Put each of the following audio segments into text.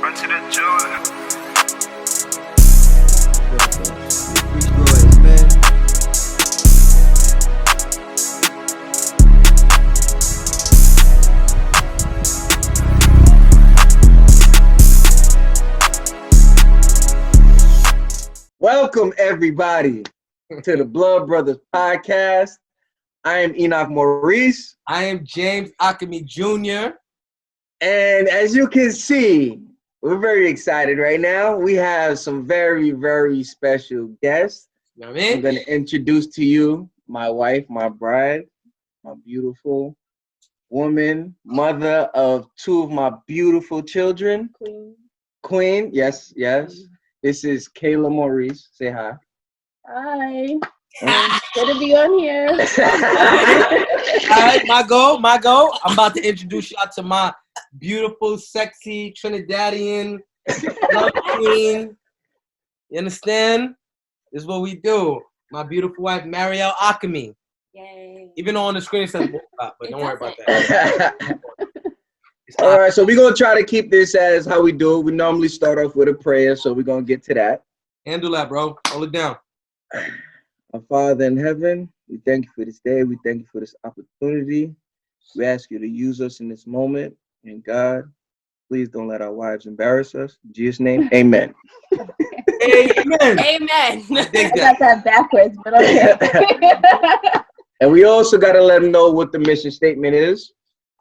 Run to the Jordan. Beach Boys, man. Welcome everybody to the Blood Brothers podcast. I am Enoch Maurice. I am James Akemi Jr. And as you can see, we're very excited right now. We have some very, very special guests. You know what I mean? I'm going to introduce to you my wife, my bride, my beautiful woman, mother of two of my beautiful children. Queen, yes. This is Kayla Maurice. Say hi. Hi. Good to be on here. All right, my go. I'm about to introduce y'all to my beautiful, sexy Trinidadian love queen. You understand? This is what we do. My beautiful wife, Marielle Akemi. Yay. Even though on the screen it says but don't worry about that. All right, so we're going to try to keep this as how we do it. We normally start off with a prayer, so we're going to get to that. Handle that, bro. Hold it down. Our Father in heaven, we thank you for this day. We thank you for this opportunity. We ask you to use us in this moment. And God, please don't let our wives embarrass us. In Jesus' name, amen. Amen. Amen. Dig I got that backwards, but okay. And we also got to let them know what the mission statement is.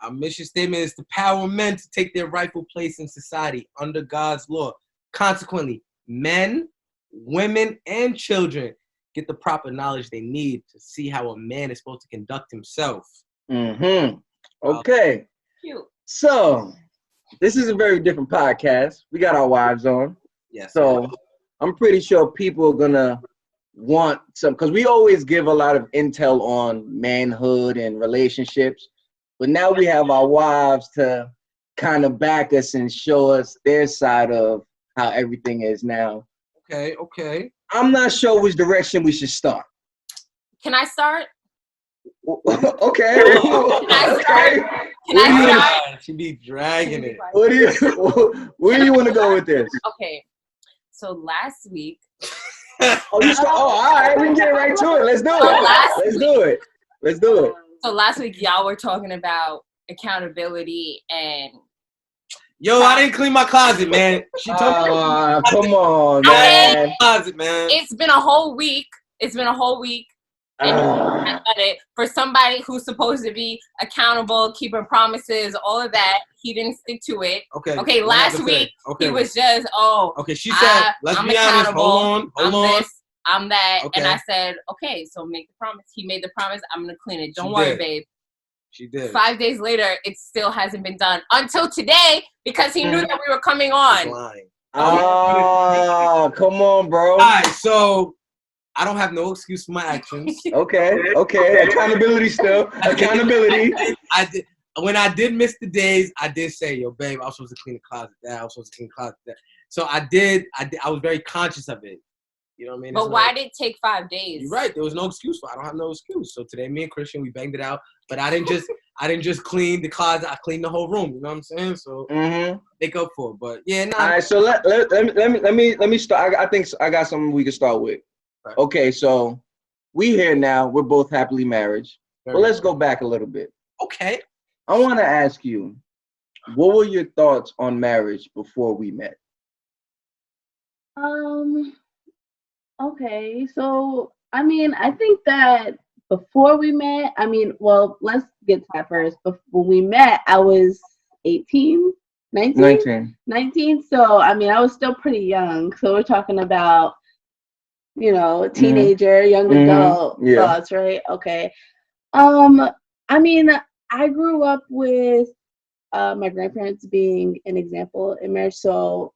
Our mission statement is to empower men to take their rightful place in society under God's law. Consequently, men, women, and children get the proper knowledge they need to see how a man is supposed to conduct himself. Mm-hmm. Okay. Cute. So, this is a very different podcast. We got our wives on. Yes. So, I'm pretty sure people are going to want some, because we always give a lot of intel on manhood and relationships. But now we have our wives to kind of back us and show us their side of how everything is now. Okay. I'm not sure which direction we should start. Can I start? Okay. Can I start? She be dragging it. Where do you want to go with this? Okay. So last week. All right. We can get right to it. Let's do it. So last week y'all were talking about accountability and. Yo, I didn't clean my closet, man. She told me. Come on, man. Closet, man. It's been a whole week. And I've done it. For somebody who's supposed to be accountable, keeping promises, all of that, he didn't stick to it. Okay. Last week he was just Okay. She said, "Let's be honest. Hold on. I'm that." Okay. And I said, "Okay, so make the promise." He made the promise. I'm gonna clean it. Don't worry, babe. She did. 5 days later, it still hasn't been done until today because he knew that we were coming on. Come on, bro. All right, so I don't have no excuse for my actions. Okay. Accountability still. Accountability. I did. When I did miss the days, I did say, "Yo, babe, I was supposed to clean the closet. I was supposed to clean the closet." So I did. I was very conscious of it. You know what I mean? But why did it take 5 days? You're right. There was no excuse for it. I don't have no excuse. So today, me and Christian, we banged it out. But I didn't just clean the closet. I cleaned the whole room. You know what I'm saying? So make up for it. But yeah, nah. All right. So let me start. I think I got something we can start with. Right. Okay. So we here now. We're both happily married. But let's go back a little bit. Okay. I want to ask you, what were your thoughts on marriage before we met? Okay, so I mean, I think that before we met, let's get to that first. When we met, I was 18, 19. So, I mean, I was still pretty young. So we're talking about, teenager, young adult thoughts, right? Okay. I mean, I grew up with my grandparents being an example in marriage. So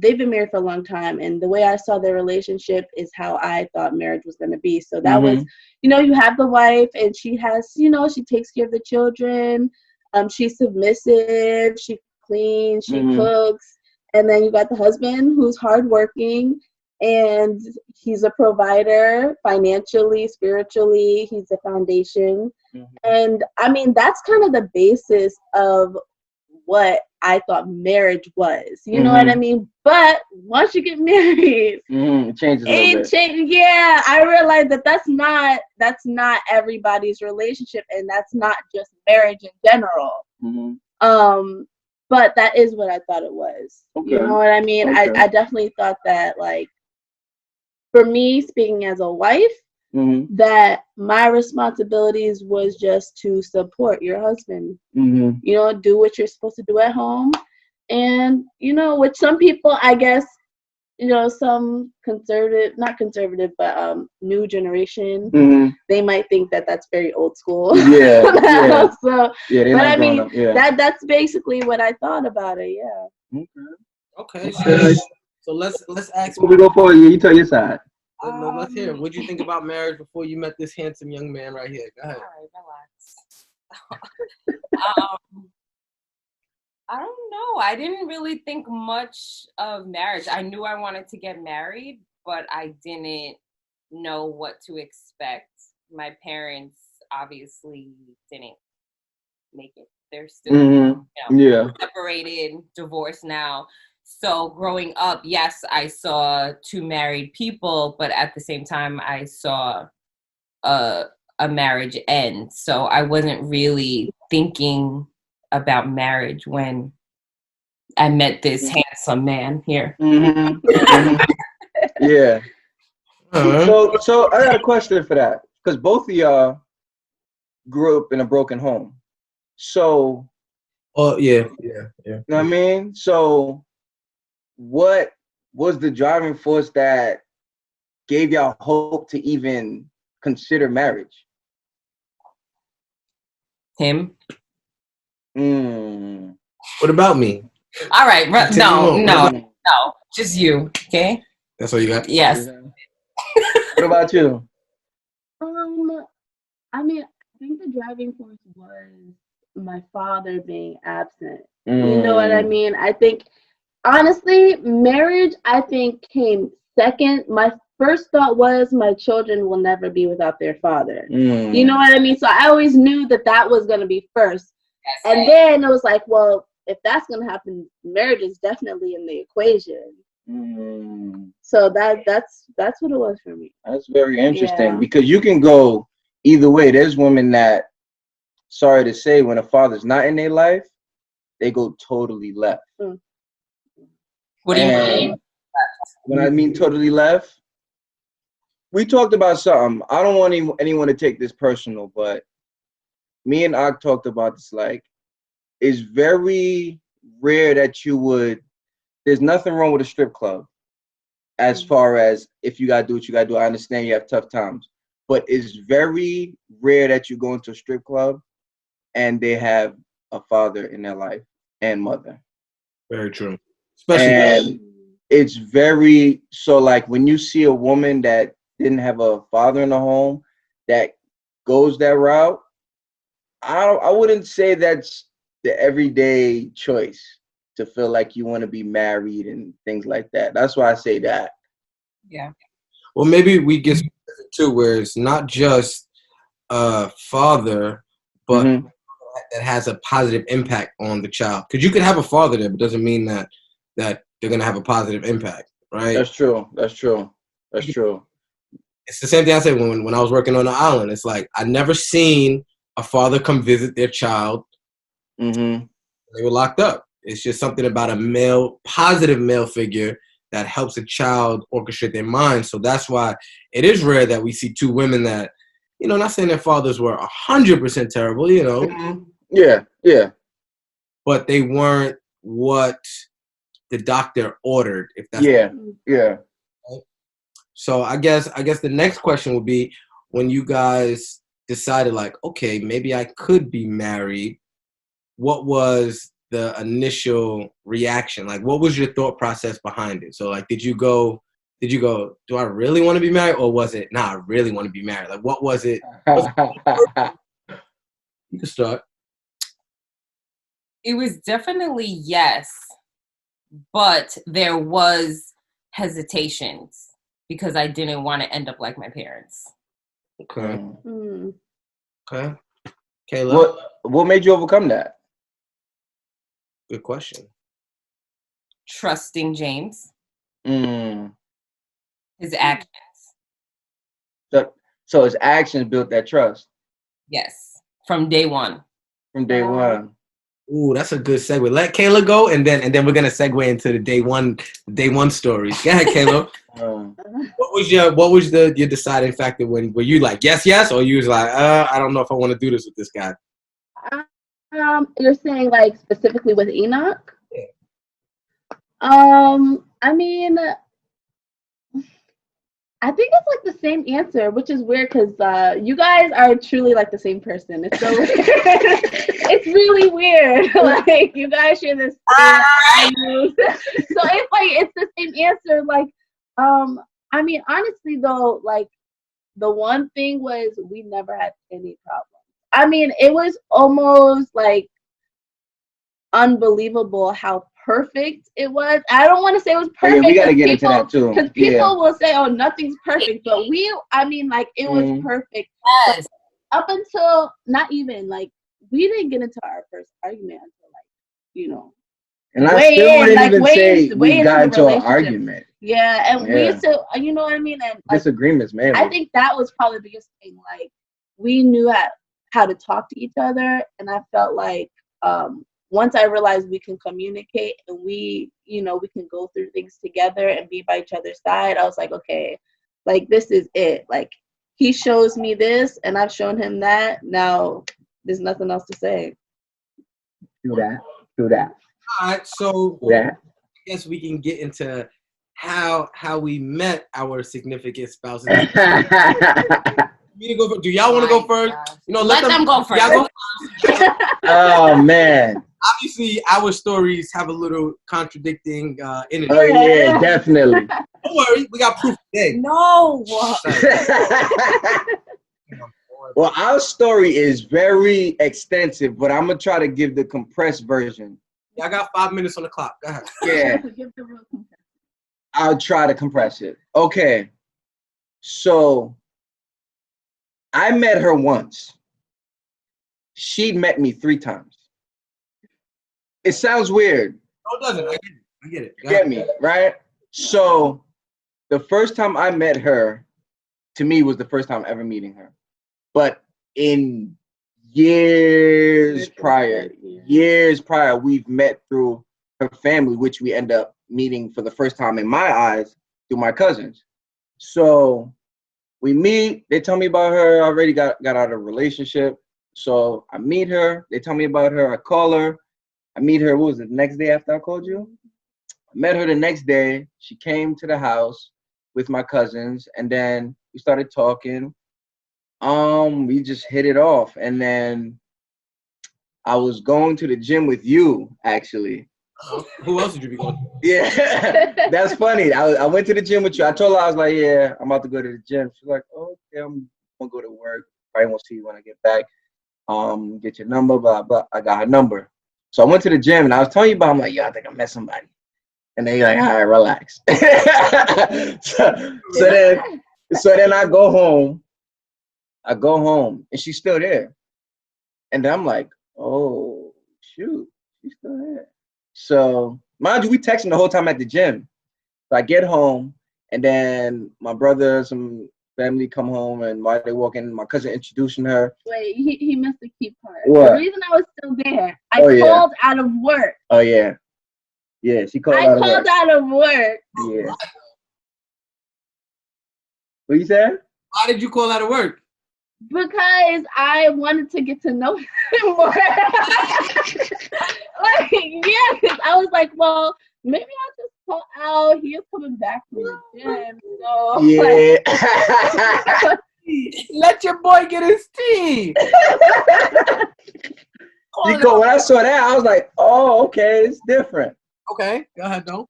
they've been married for a long time, and the way I saw their relationship is how I thought marriage was going to be. So that was, you have the wife, and she has, she takes care of the children. She's submissive. She cleans. She cooks. And then you got the husband who's hardworking, and he's a provider financially, spiritually. He's a foundation. And I mean, that's kind of the basis of what I thought marriage was. You know what I mean? But once you get married, it changes a little bit. Yeah, I realized that that's not everybody's relationship, and that's not just marriage in general. But that is what I thought it was. Okay. You know what I mean? Okay. I definitely thought that, like, for me, speaking as a wife, that my responsibilities was just to support your husband. You know, do what you're supposed to do at home. And, you know, with some people, I guess, you know, some not conservative, but new generation, they might think that that's very old school. Yeah. So, but I mean, that's basically what I thought about it. Yeah. Okay. So let's ask. Before we go forward, you tell your side. No, let's hear it. What did you think about marriage before you met this handsome young man right here? Go ahead. All right, relax. I don't know. I didn't really think much of marriage. I knew I wanted to get married, but I didn't know what to expect. My parents obviously didn't make it. They're still separated, divorced now. So growing up, yes, I saw two married people, but at the same time, I saw a marriage end. So I wasn't really thinking about marriage when I met this handsome man here. Yeah. So I got a question for that, because both of y'all grew up in a broken home. So. Oh yeah. You know what I mean? So, what was the driving force that gave y'all hope to even consider marriage? Him. What about me? All right. No. Just you. Okay. That's all you got? Yes. What about you? I mean, I think the driving force was my father being absent. You know what I mean? I think, honestly, marriage, I think, came second. My first thought was my children will never be without their father. You know what I mean? So I always knew that was going to be first. Yes, and then it was like, well, if that's going to happen, marriage is definitely in the equation. So that's what it was for me. That's very interesting, because you can go either way. There's women that, sorry to say, when a father's not in their life, they go totally left. What do you mean? When I mean totally left, we talked about something. I don't want anyone to take this personal, but me and Og talked about this. Like, it's very rare that there's nothing wrong with a strip club as far as if you gotta do what you gotta do. I understand you have tough times, but it's very rare that you go into a strip club and they have a father in their life and mother. Very true. And it's very, so like when you see a woman that didn't have a father in the home that goes that route, I wouldn't say that's the everyday choice to feel like you want to be married and things like that. That's why I say that. Yeah. Well, maybe we get to where it's not just a father, but that has a positive impact on the child. Because you could have a father there, but doesn't mean that they're gonna have a positive impact, right? That's true. It's the same thing I said when I was working on the island. It's like I never seen a father come visit their child. They were locked up. It's just something about a positive male figure that helps a child orchestrate their mind. So that's why it is rare that we see two women that, you know, not saying their fathers were 100% terrible, you know. Yeah. But they weren't what the doctor ordered, if that's yeah. So I guess the next question would be, when you guys decided, like, okay, maybe I could be married, what was the initial reaction? Like, what was your thought process behind it? So, like, did you go, do I really want to be married? Or was it, nah, I really want to be married? Like, what was it? You can start. It was definitely yes, but there was hesitations because I didn't want to end up like my parents. Okay. Okay. Kayla? What made you overcome that? Good question. Trusting James. Mm. His actions. So his actions built that trust. Yes, from day one. From day one. Ooh, that's a good segue. Let Kayla go, and then we're gonna segue into the day one stories. Go ahead, Kayla. What was your deciding factor when were you like yes, or you was like I don't know if I want to do this with this guy? You're saying like specifically with Enoch? Yeah. I mean, I think it's like the same answer, which is weird because you guys are truly like the same person. It's so it's really weird. Like you guys share this values. So it's like it's the same answer. Like, I mean, honestly though, like the one thing was we never had any problems. I mean, it was almost like unbelievable how perfect it was. I don't want to say it was perfect. Yeah, we got to get into that too. Because people will say, "Oh, nothing's perfect," but I mean, like it was perfect. Yes. Up until not even like we didn't get into our first argument until like And I still wouldn't even say we got into an argument. Yeah, and we used to, you know what I mean? And like, disagreements, man. I think that was probably the biggest thing. Like we knew how to talk to each other, and I felt like once I realized we can communicate and we can go through things together and be by each other's side, I was like, okay, like this is it. Like he shows me this and I've shown him that. Now there's nothing else to say. Do that. All right, so I guess we can get into how we met our significant spouses. Do y'all want to go first? Let them go first. Y'all go first. Oh man. Obviously, our stories have a little contradicting energy. Oh yeah, definitely. Don't worry, we got proof today. No. Well, our story is very extensive, but I'm gonna try to give the compressed version. Yeah, I got 5 minutes on the clock. Go ahead. Yeah. I'll try to compress it. Okay. So I met her once. She met me 3 times. It sounds weird. No, it doesn't. I get it. Get me, right? So the first time I met her, to me, was the first time ever meeting her. But in years prior, we've met through her family, which we end up meeting for the first time in my eyes through my cousins. So we meet, they tell me about her. I already got out of a relationship. So I meet her, they tell me about her, I call her. I meet her, what was it, the next day after I called you? I met her the next day. She came to the house with my cousins, and then we started talking. We just hit it off. And then I was going to the gym with you, actually. Who else did you be going to? Yeah, that's funny. I went to the gym with you. I told her, I was like, yeah, I'm about to go to the gym. She's like, oh, okay, I'm going to go to work. Probably won't see you when I get back. Get your number, blah, blah. I got her number. So I went to the gym, and I was telling you about, I'm like, yo, I think I met somebody. And then you're like, all right, relax. so then I go home, and she's still there. And then I'm like, oh, shoot, she's still there. So, mind you, we texting the whole time at the gym. So I get home, and then my brother, some family come home, and while they walk in, my cousin introducing her. Wait, he missed the key part. What? The reason I was still there, I called out of work. Oh, yeah. Yeah, she called out of work. I called out of work. Yeah. What you said? Why did you call out of work? Because I wanted to get to know him more. Like, yeah, because I was like, well, maybe I'll just call out. He is coming back from the gym. So, yeah. Like, let your boy get his tea. Because when I saw that, I was like, oh, okay, it's different. Okay, go ahead, though.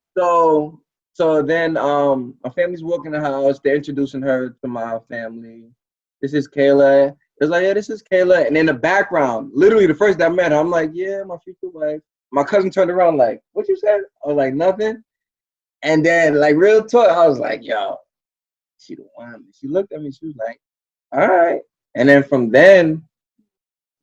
So then my family's walking the house. They're introducing her to my family. This is Kayla. It's like, yeah, this is Kayla. And in the background, literally the first day I met her, I'm like, yeah, my future wife. My cousin turned around like, what you said? I was like, nothing. And then like real talk, I was like, yo, she the one. She looked at me, she was like, all right. And then from then,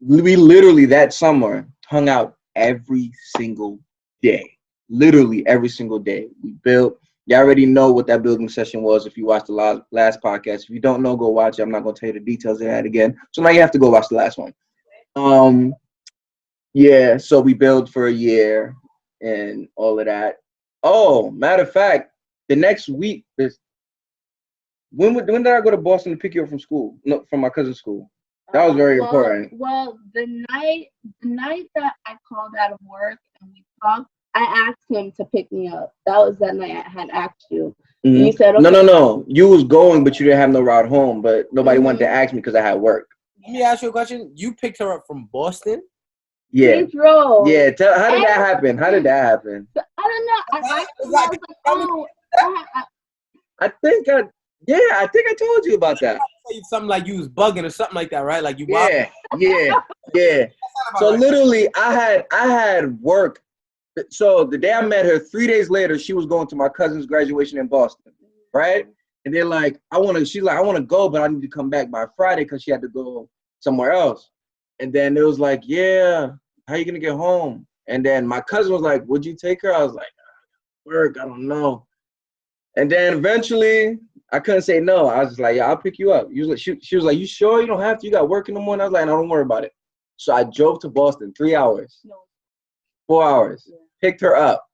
we literally that summer hung out every single day. Literally every single day. We built. You already know what that building session was if you watched the last podcast. If you don't know, go watch it. I'm not going to tell you the details of that again. So now you have to go watch the last one. Yeah, so we built for a year and all of that. Oh, matter of fact, the next week, when did I go to Boston to pick you up from school? No, from my cousin's school. That was very important. Well, the night that I called out of work and we talked, I asked him to pick me up. That was that night I had asked you. Mm-hmm. And you said, okay. No. You was going, but you didn't have no ride home. But nobody wanted to ask me because I had work. Let me ask you a question. You picked her up from Boston? Yeah. He drove. Yeah. How did that happen? How did that happen? I don't know. I was like, I think I told you about that. Something like you was bugging or something like that, right? Like you. Yeah. So literally, I had work. So the day I met her, 3 days later, she was going to my cousin's graduation in Boston, right? And they're like, I want to go, but I need to come back by Friday because she had to go somewhere else. And then it was like, yeah, how you gonna get home? And then my cousin was like, would you take her? I was like, work, I don't know. And then eventually, I couldn't say no. I was just like, yeah, I'll pick you up. She was like, you sure you don't have to? You got work in the morning? I was like, no, don't worry about it. So I drove to Boston 3 hours, 4 hours, picked her up.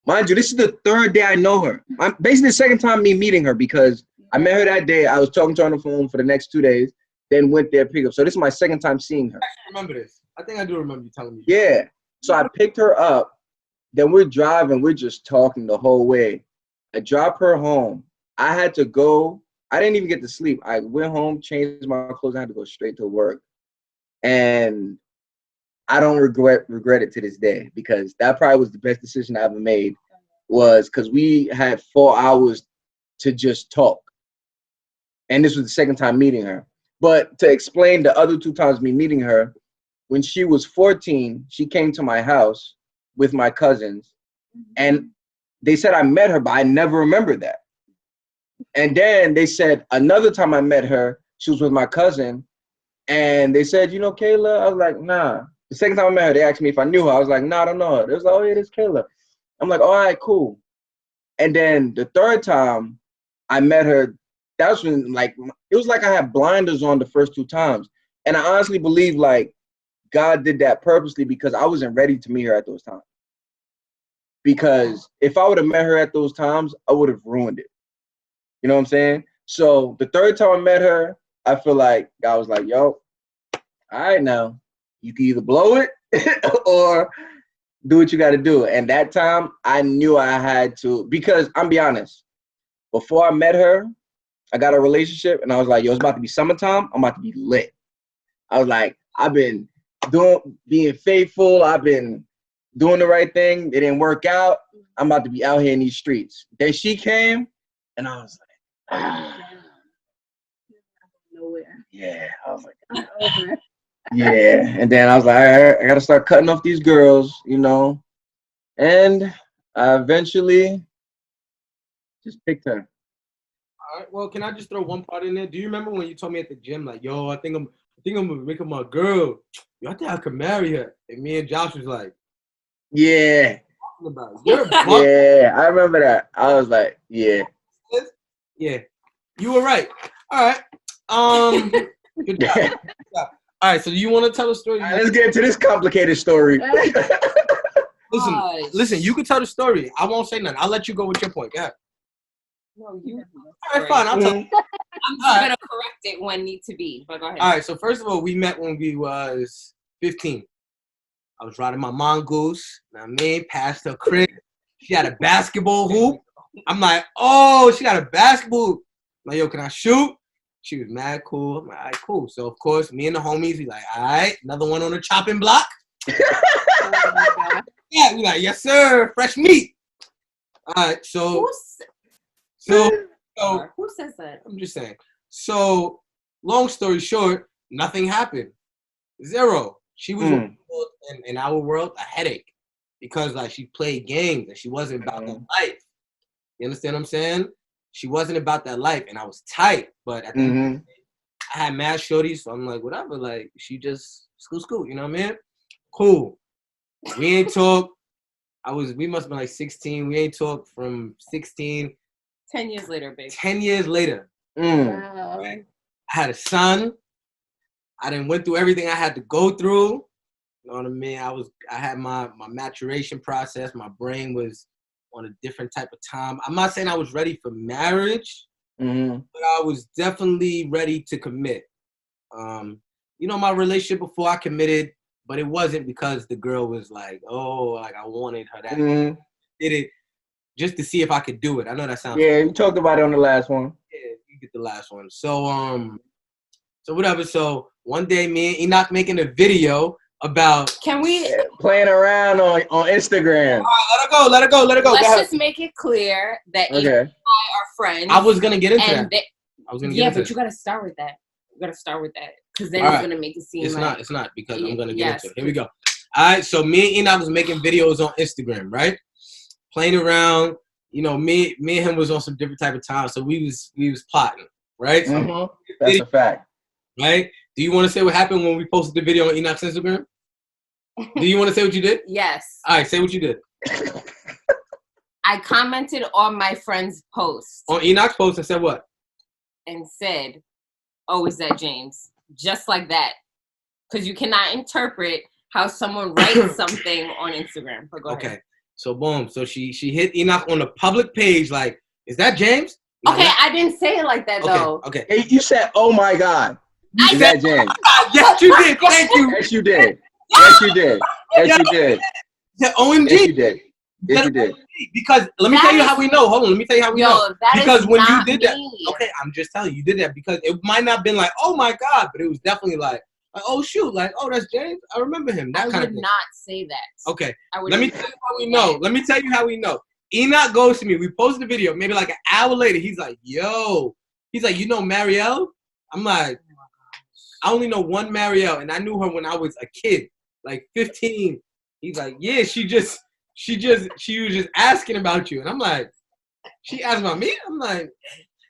Mind you, this is the third day I know her. I'm basically the second time me meeting her because I met her that day. I was talking to her on the phone for the next 2 days, then went there, pick up. So this is my second time seeing her. I remember this. I think I do remember you telling me. Yeah. So I picked her up. Then we're driving. We're just talking the whole way. I dropped her home. I had to go. I didn't even get to sleep. I went home, changed my clothes. I had to go straight to work. And I don't regret it to this day because that probably was the best decision I ever made was because we had 4 hours to just talk. And this was the second time meeting her. But to explain the other 2 times me meeting her, when she was 14, she came to my house with my cousins. And they said I met her, but I never remembered that. And then they said another time I met her, she was with my cousin. And they said, you know Kayla? I was like, nah. The second time I met her, they asked me if I knew her. I was like, nah, I don't know her. They was like, oh, yeah, this Kayla. I'm like, all right, cool. And then the third time I met her, that was when, like, it was like I had blinders on the first 2 times. And I honestly believe, like, God did that purposely because I wasn't ready to meet her at those times. Because if I would have met her at those times, I would have ruined it. You know what I'm saying? So the third time I met her, I feel like God was like, yo, all right now, you can either blow it or do what you got to do. And that time I knew I had to, because I'm be honest, before I met her, I got a relationship and I was like, yo, it's about to be summertime. I'm about to be lit. I was like, I've been being faithful. I've been doing the right thing. It didn't work out. I'm about to be out here in these streets. Then she came and I was like, nowhere. Yeah. I was like, yeah. And then I was like, all right, I got to start cutting off these girls, you know. And I eventually just picked her. All right. Well, can I just throw one part in there? Do you remember when you told me at the gym, like, yo, I think I'm gonna make her my girl. Yo, I think I could marry her. And me and Josh was like, yeah. Yeah, I remember that. I was like, yeah. Yeah. You were right. All right. Good job. All right, so you want to tell a story? Right, let's get into this complicated story. Listen, you can tell the story. I won't say nothing. I'll let you go with your point. Go ahead. No, you. All right, fine. I'll tell you. I'm just going to correct it when need to be, but go ahead. All right, so first of all, we met when we was 15. I was riding my mongoose. I mean, past her crib. She had a basketball hoop. I'm like, oh, she got a basketball hoop. I'm like, yo, can I shoot? She was mad cool. I'm like, all right, cool. So, of course, me and the homies, we like, all right, another one on the chopping block. Yeah, we like, yes, sir, fresh meat. All right, so who says that? I'm just saying. So, long story short, nothing happened. Zero. She was in our world a headache because like she played games and she wasn't about that life. You understand what I'm saying? She wasn't about that life, and I was tight. But at the end of the day, I had mad shorties, so I'm like, whatever. Like she just scoot. You know what I mean? Cool. We ain't talk. We must have been like 16. We ain't talked from 16. 10 years later, babe. 10 years later. Wow. Right? I had a son. I done went through everything I had to go through. You know what I mean? I had my maturation process. My brain was on a different type of time. I'm not saying I was ready for marriage, but I was definitely ready to commit. You know, my relationship before I committed, but it wasn't because the girl was like, oh, like I wanted her that. Did it just to see if I could do it. I know that sounds. Yeah, you talked about it on the last one. Yeah, you get the last one. So whatever. So one day, me and Enoch making a video about. Can we playing around on Instagram? All right, let her go. Let's just make it clear that Enoch and I are friends. I was gonna get into that. But you gotta start with that. You gotta start with that because then it's gonna make it seem like it's not because I'm gonna get into it. Here we go. All right, so me and Enoch was making videos on Instagram, right? Playing around. You know, me and him was on some different type of time, so we was plotting, right? That's a fact. Right? Do you want to say what happened when we posted the video on Enoch's Instagram? Do you want to say what you did? Yes. All right, say what you did. I commented on my friend's post. On Enoch's post and said what? And said, oh, is that James? Just like that. Because you cannot interpret how someone writes something on Instagram. But go ahead. So boom. So she hit Enoch on the public page like, is that James? Okay, I didn't say it like that though. Okay. Hey, you said, oh my God. Is that James? Yes, you did. Thank you. Yes, you did. Yes, you did. Yes, you did. The OMG. Yes, you did. Yes, you did. Because let me tell you how we know. Hold on, let me tell you how we know. Because when you did that, okay, I'm just telling you, you did that because it might not have been like, oh my God, but it was definitely like oh shoot, like, oh, that's James. I remember him. That kind of thing. I would not say that. Okay. Let me tell you how we know. Let me tell you how we know. Enoch goes to me. We posted the video. Maybe like an hour later, he's like, yo. He's like, you know Marielle? I'm like, I only know one Marielle, and I knew her when I was a kid, like 15. He's like, yeah, she was just asking about you. And I'm like, she asked about me? I'm like,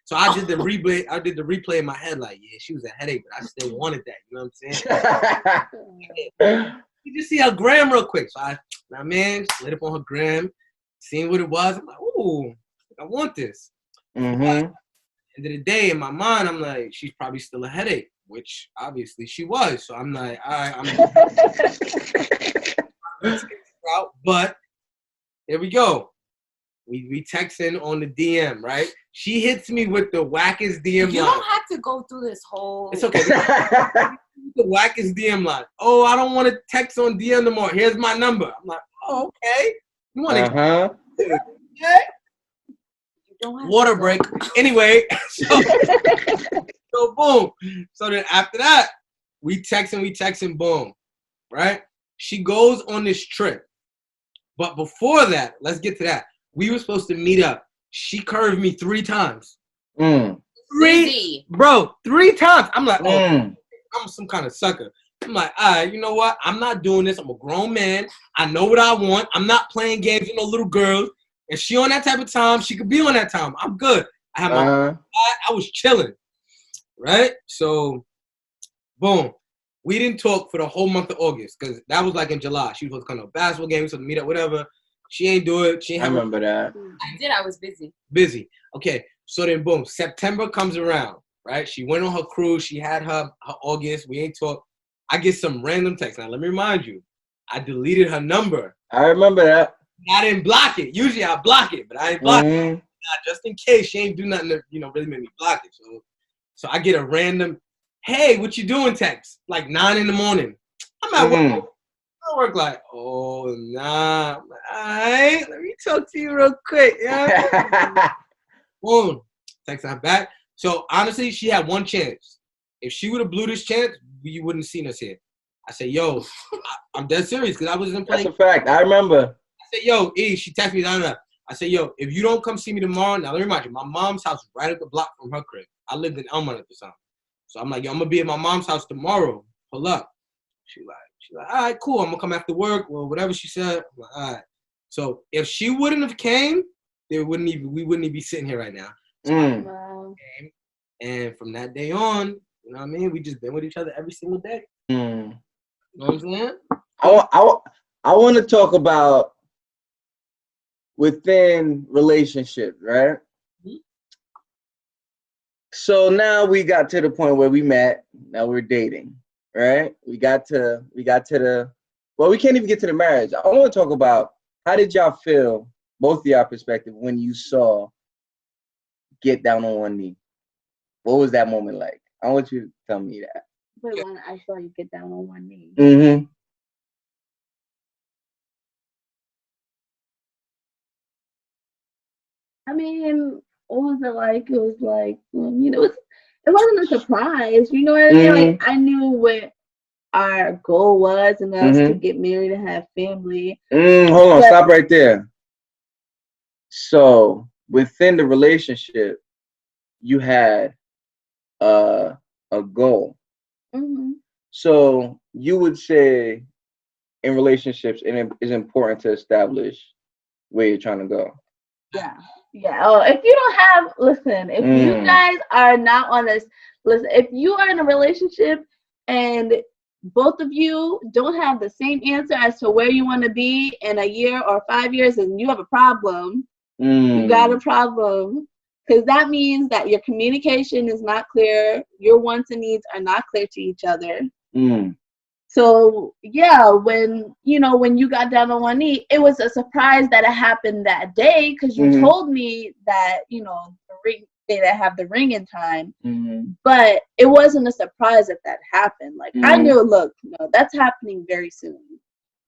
so I did the replay. I did the replay in my head, like, yeah, she was a headache, but I still wanted that. You know what I'm saying? You just see her gram real quick. So I slid up on her gram, seeing what it was. I'm like, ooh, I want this. End of the day, in my mind, I'm like, she's probably still a headache, which obviously she was. So I'm like, all right, but here we go. We texting on the DM, right? She hits me with the wackest DM line. You don't have to go through this whole... It's okay. The wackest DM line. Oh, I don't want to text on DM no more. Here's my number. I'm like, oh, okay. You want to... Okay. Water break. Anyway, so boom. So then after that, we texting, boom. Right? She goes on this trip. But before that, let's get to that. We were supposed to meet up. She curved me 3 times. 3 times. I'm like, oh, I'm some kind of sucker. I'm like, all right, you know what? I'm not doing this. I'm a grown man. I know what I want. I'm not playing games with no little girls. If she on that type of time, she could be on that time. I'm good. I have my I was chilling. Right? So, boom. We didn't talk for the whole month of August because that was like in July. She was supposed to come to a basketball game, so to meet up, whatever. She ain't do it. I remember that. I did. I was busy. Okay. So then, boom. September comes around, right? She went on her cruise. She had her August. We ain't talk. I get some random text. Now, let me remind you. I deleted her number. I remember that. I didn't block it. Usually I block it, but I ain't block it. Just in case she ain't do nothing to, really make me block it. So I get a random, hey, what you doing text? Like 9 in the morning. I'm at work. I work like, oh, nah. All right, let me talk to you real quick. Yeah. Boom. Text her back. So, honestly, she had one chance. If she would have blew this chance, you wouldn't have seen us here. I said, yo, I'm dead serious because I wasn't playing. That's a fact. I remember. I said, yo, E, she texted me down there. I said, yo, if you don't come see me tomorrow, now let me remind you, my mom's house is right up the block from her crib. I lived in Elmont at the time. So I'm like, yo, I'm going to be at my mom's house tomorrow. Pull up. She's like, all right, cool. I'm going to come after work. Well, whatever she said. I'm like, all right. So if she wouldn't have came, we wouldn't even be sitting here right now. So wow. And from that day on, you know what I mean? We just been with each other every single day. You know what I'm saying? I want to talk about within relationships, right? So now we got to the point where we met. Now we're dating, right? We got to the. Well, we can't even get to the marriage. I want to talk about how did y'all feel, both of y'all perspective, when you saw Get Down on One Knee? What was that moment like? I want you to tell me that. Wait, when I saw you get down on one knee. Mm-hmm. I mean, what was it like? It was like, it wasn't a surprise. You know what I mean? Like, I knew what our goal was, and us to get married and have family. Hold on, stop right there. So within the relationship, you had a goal. So you would say in relationships, it is important to establish where you're trying to go. Yeah. Oh, if you don't have, listen, if you guys are not on this, listen, if you are in a relationship and both of you don't have the same answer as to where you want to be in a year or 5 years, and you have a problem, you got a problem. Because that means that your communication is not clear, your wants and needs are not clear to each other. So yeah, when you got down on one knee, it was a surprise that it happened that day because you told me that the ring, they didn't have the ring in time. But it wasn't a surprise if that happened. Like I knew, look, no, that's happening very soon,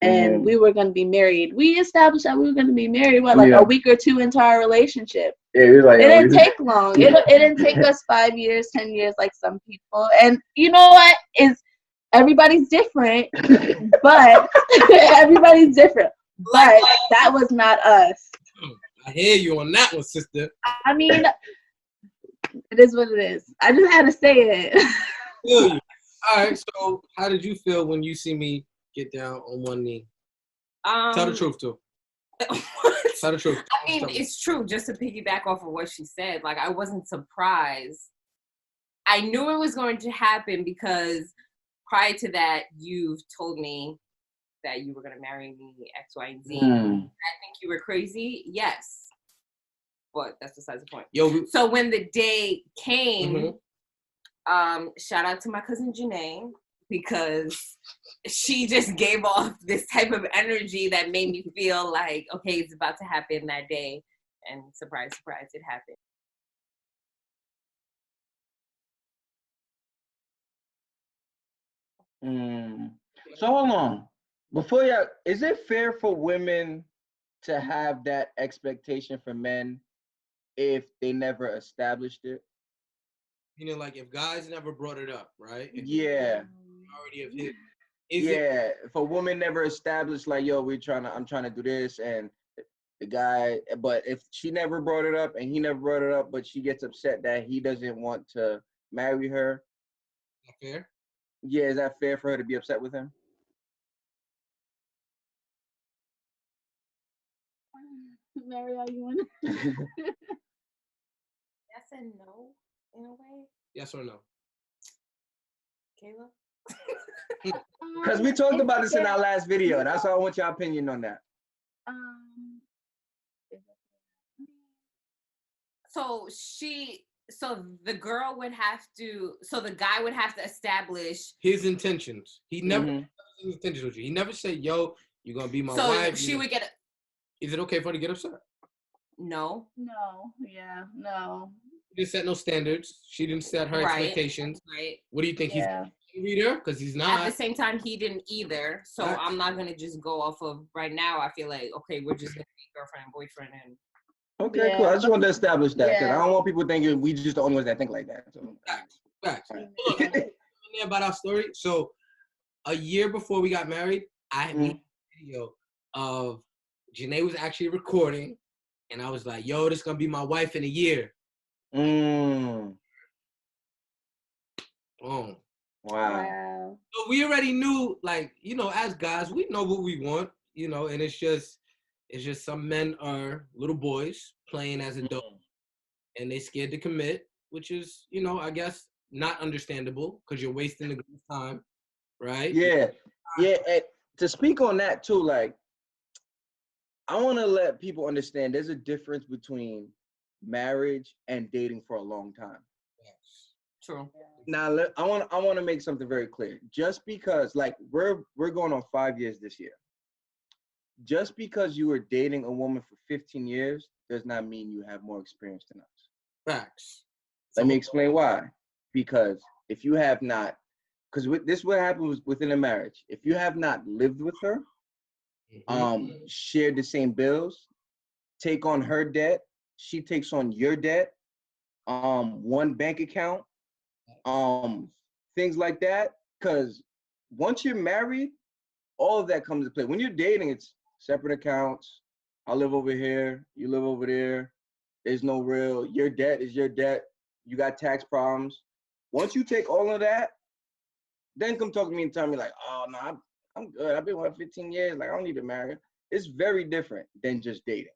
and we were going to be married. We established that we were going to be married. A week or two into our relationship. Yeah, it didn't take long. It didn't take us 5 years, 10 years like some people. And you know what is. Everybody's different, but everybody's different. But that was not us. I hear you on that one, sister. I mean, it is what it is. I just had to say it. Feel you. All right. So, how did you feel when you see me get down on one knee? Tell the truth, too. Tell the truth. I mean, it's true. Just to piggyback off of what she said, like I wasn't surprised. I knew it was going to happen because. Prior to that, you've told me that you were going to marry me, X, Y, and Z. I think you were crazy. Yes. But that's besides the point. So when the day came, shout out to my cousin Janae, because she just gave off this type of energy that made me feel like, okay, it's about to happen that day. And surprise, surprise, it happened. So hold on. Before y'all, is it fair for women to have that expectation for men if they never established it? Like if guys never brought it up, right? Already have hit. If a woman never established like, yo, I'm trying to do this, and the guy, but if she never brought it up and he never brought it up, but she gets upset that he doesn't want to marry her. Is that fair? Yeah, is that fair for her to be upset with him? Mary, are you want Yes and no, in a way. Yes or no? Kayla? Because we talked about this in our last video. That's why I want your opinion on that. So the girl would have to, so the guy would have to establish his intentions. He never his intentions with you. He never said, yo, you're going to be my wife. So she would get Is it okay for her to get upset? No. Yeah, no. She didn't set no standards. She didn't set her expectations. Right. What do you think? He's a reader? Because he's not. At the same time, he didn't either. So I'm not going to just go off of right now. I feel like, okay, we're just going to be girlfriend and boyfriend. And okay, cool. I just wanted to establish that because I don't want people thinking we just the only ones that think like that. So. Facts. Look, about our story. So a year before we got married, I made a video of Janae was actually recording, and I was like, yo, this is going to be my wife in a year. Boom. Wow. So we already knew, like, as guys, we know what we want, and it's just some men are little boys playing as adults, and they scared to commit, which is, I guess not understandable because you're wasting the time, right? Yeah. And to speak on that too, like, I want to let people understand there's a difference between marriage and dating for a long time. Yes. True. Now, I want to make something very clear. Just because, like, we're going on 5 years this year. Just because you were dating a woman for 15 years does not mean you have more experience than us. Facts. Let me explain why. Because if you have not, because this is what happens within a marriage. If you have not lived with her, shared the same bills, take on her debt, she takes on your debt, one bank account, things like that. Because once you're married, all of that comes into play. When you're dating, it's separate accounts. I live over here, you live over there. There's no real, your debt is your debt. You got tax problems. Once you take all of that, then come talk to me and tell me like, oh no, I'm good. I've been with 15 years. Like, I don't need to marry her. It's very different than just dating.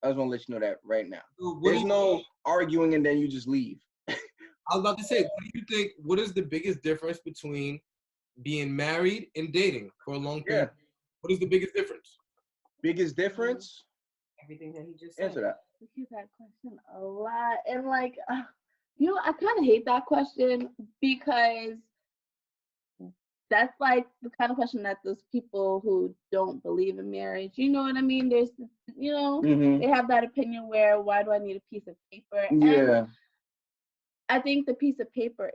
I just want to let you know that right now. There's no arguing and then you just leave. I was about to say, what do you think? What is the biggest difference between being married and dating for a long period? Yeah. What is the biggest difference? Biggest difference? Everything that he just said. Answer that. I hear that question a lot, and like, I kind of hate that question because that's like the kind of question that those people who don't believe in marriage, you know what I mean? There's, they have that opinion where, why do I need a piece of paper? Yeah. And I think the piece of paper,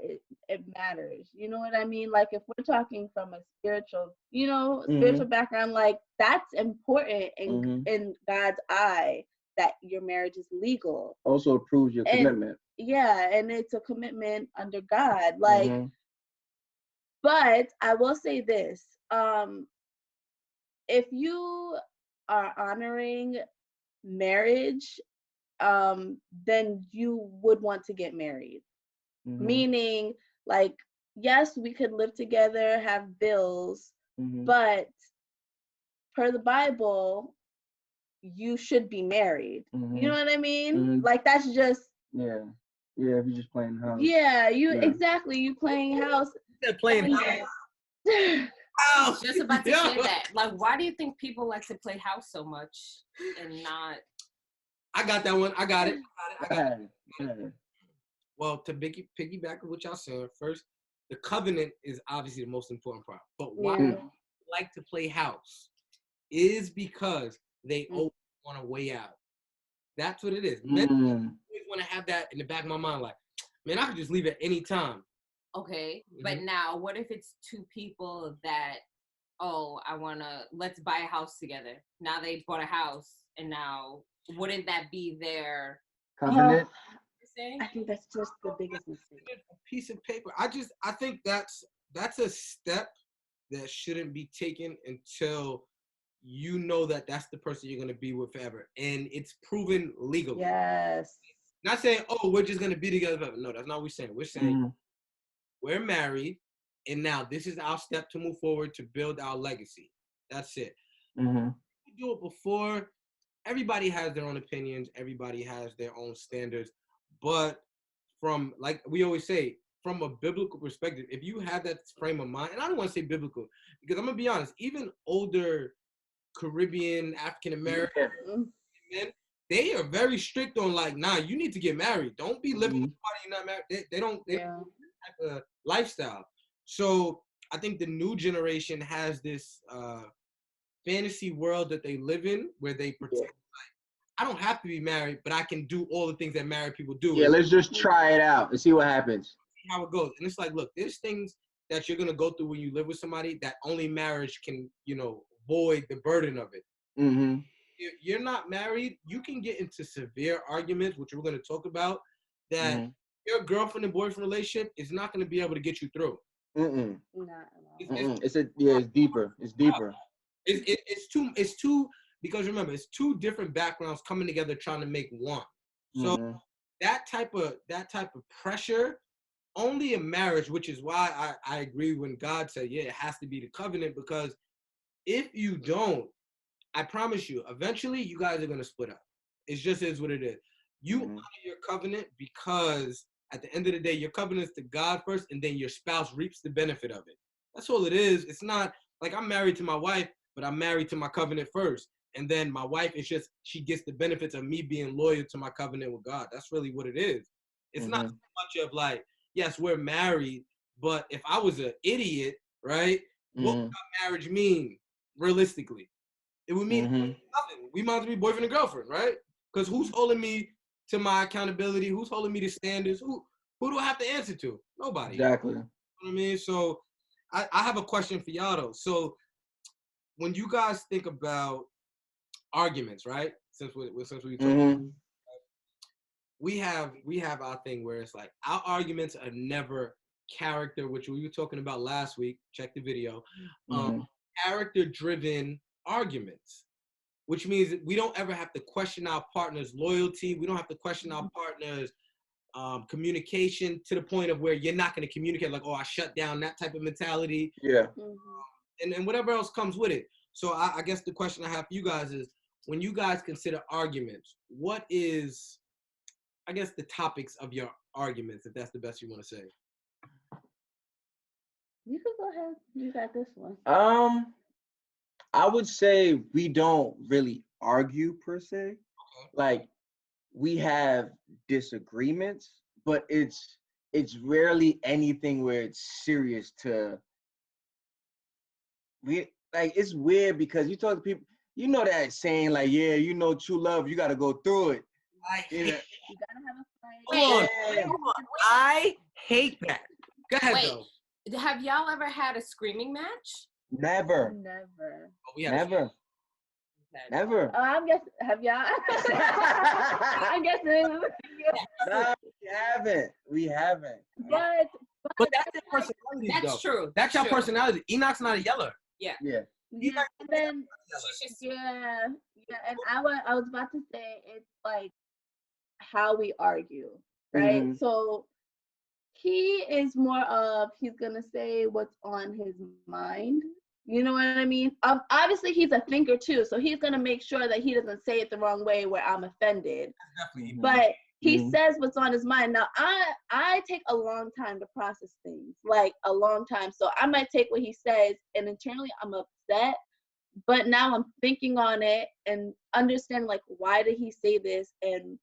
it matters. You know what I mean? Like, if we're talking from a spiritual, spiritual background, like, that's important in God's eye, that your marriage is legal. Also proves your commitment. Yeah, and it's a commitment under God. Like, but I will say this, if you are honoring marriage, then you would want to get married. Meaning, like, yes, we could live together, have bills, but per the Bible, you should be married. You know what I mean? Like, that's just... Yeah, if you're just playing house. Yeah, exactly, you playing house. Playing house. Just about to say that. Like, why do you think people like to play house so much and not... I got that one. I got it. Well, to piggyback on what y'all saying, first, the covenant is obviously the most important part. But why people like to play house is because they always want a way out. That's what it is. Men always want to have that in the back of my mind, like, man, I could just leave at any time. Okay, but now what if it's two people that, let's buy a house together. Now they bought a house, and now wouldn't that be their covenant? I think that's just the biggest mistake. A piece of paper. I think that's a step that shouldn't be taken until you know that that's the person you're going to be with forever, and it's proven legally. Yes. Not saying, we're just going to be together forever. No, that's not what we're saying. We're saying we're married, and now this is our step to move forward to build our legacy. That's it. We do it before. Everybody has their own opinions. Everybody has their own standards. But from, like we always say, from a biblical perspective, if you have that frame of mind, and I don't want to say biblical, because I'm going to be honest, even older Caribbean, African-American men, they are very strict on, like, nah, you need to get married. Don't be living with somebody you're not married. They don't have that type of lifestyle. So I think the new generation has this fantasy world that they live in where they pretend like, I don't have to be married, but I can do all the things that married people do. Yeah, let's just try it out and see what happens. See how it goes. And it's like, look, there's things that you're going to go through when you live with somebody that only marriage can, void the burden of it. If you're not married, you can get into severe arguments, which we're going to talk about, that your girlfriend and boyfriend relationship is not going to be able to get you through. Not at all. It's deeper. It's deeper. It's two, because remember, it's two different backgrounds coming together trying to make one. So that type of pressure, only in marriage, which is why I agree when God said, it has to be the covenant, because if you don't, I promise you, eventually you guys are going to split up. It just is what it is. You honor your covenant because at the end of the day, your covenant is to God first, and then your spouse reaps the benefit of it. That's all it is. It's not like I'm married to my wife, but I'm married to my covenant first. And then my wife is just, she gets the benefits of me being loyal to my covenant with God. That's really what it is. It's not so much of like, yes, we're married, but if I was an idiot, right, what would our marriage mean realistically? It would mean nothing. We might as well be boyfriend and girlfriend, right? Because who's holding me to my accountability? Who's holding me to standards? Who do I have to answer to? Nobody. Exactly. You know what I mean? So I have a question for y'all though. So when you guys think about arguments, right? Since we talking, we have our thing where it's like our arguments are never character, which we were talking about last week. Check the video. Character-driven arguments, which means that we don't ever have to question our partner's loyalty. We don't have to question our partner's communication to the point of where you're not going to communicate like, oh, I shut down, that type of mentality. Yeah. And whatever else comes with it. So I guess the question I have for you guys is, when you guys consider arguments, what is, I guess, the topics of your arguments, if that's the best you want to say? You can go ahead. You got this one. I would say we don't really argue per se. Okay. Like, we have disagreements, but it's rarely anything where it's serious to. It's weird because you talk to people, you know that saying like, yeah, you know, true love, you got to go through it. You gotta have a fight. Hold on. I hate that. Go ahead, though. Have y'all ever had a screaming match? Never. Oh, Never. Never. Oh, I guess, have y'all? I guess No, we haven't. But that's their personality. That's true. That's your personality. Enoch's not a yeller. Yeah. And then, and I was about to say, it's like how we argue, right? So he is more of, he's gonna say what's on his mind. You know what I mean? Obviously, he's a thinker too, so he's gonna make sure that he doesn't say it the wrong way where I'm offended. But he says what's on his mind. Now, I take a long time to process things, like a long time. So I might take what he says, and internally I'm upset. But now I'm thinking on it and understand, like, why did he say this, and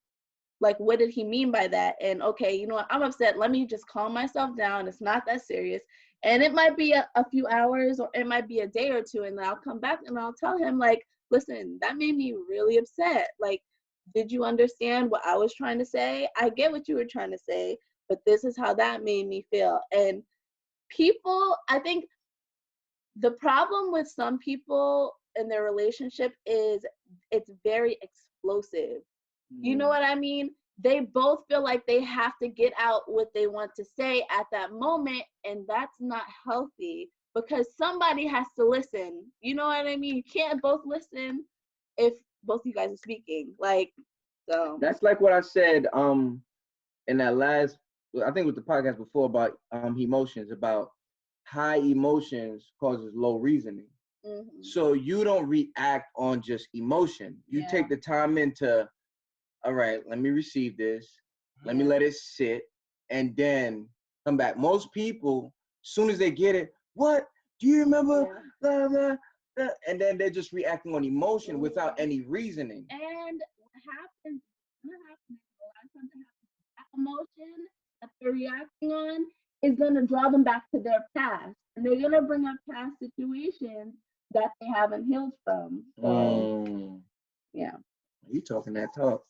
like, what did he mean by that? And okay, you know what? I'm upset. Let me just calm myself down. It's not that serious. And it might be a few hours, or it might be a day or two, and then I'll come back and I'll tell him, like, listen, that made me really upset. Like, did you understand what I was trying to say? I get what you were trying to say, but this is how that made me feel. And people, I think the problem with some people in their relationship is it's very explosive. You know what I mean? They both feel like they have to get out what they want to say at that moment, and that's not healthy because somebody has to listen. You know what I mean? You can't both listen if both you guys are speaking. Like, so that's like what I said in that last, I think with the podcast before about emotions, about high emotions causes low reasoning. So you don't react on just emotion. You take the time into, all right, let me receive this. Let me let it sit and then come back. Most people, as soon as they get it, what? Do you remember? Blah, blah, blah. And then they're just reacting on emotion without any reasoning. And what happens, that emotion that they're reacting on is going to draw them back to their past. And they're going to bring up past situations that they haven't healed from. So, yeah. You talking that talk.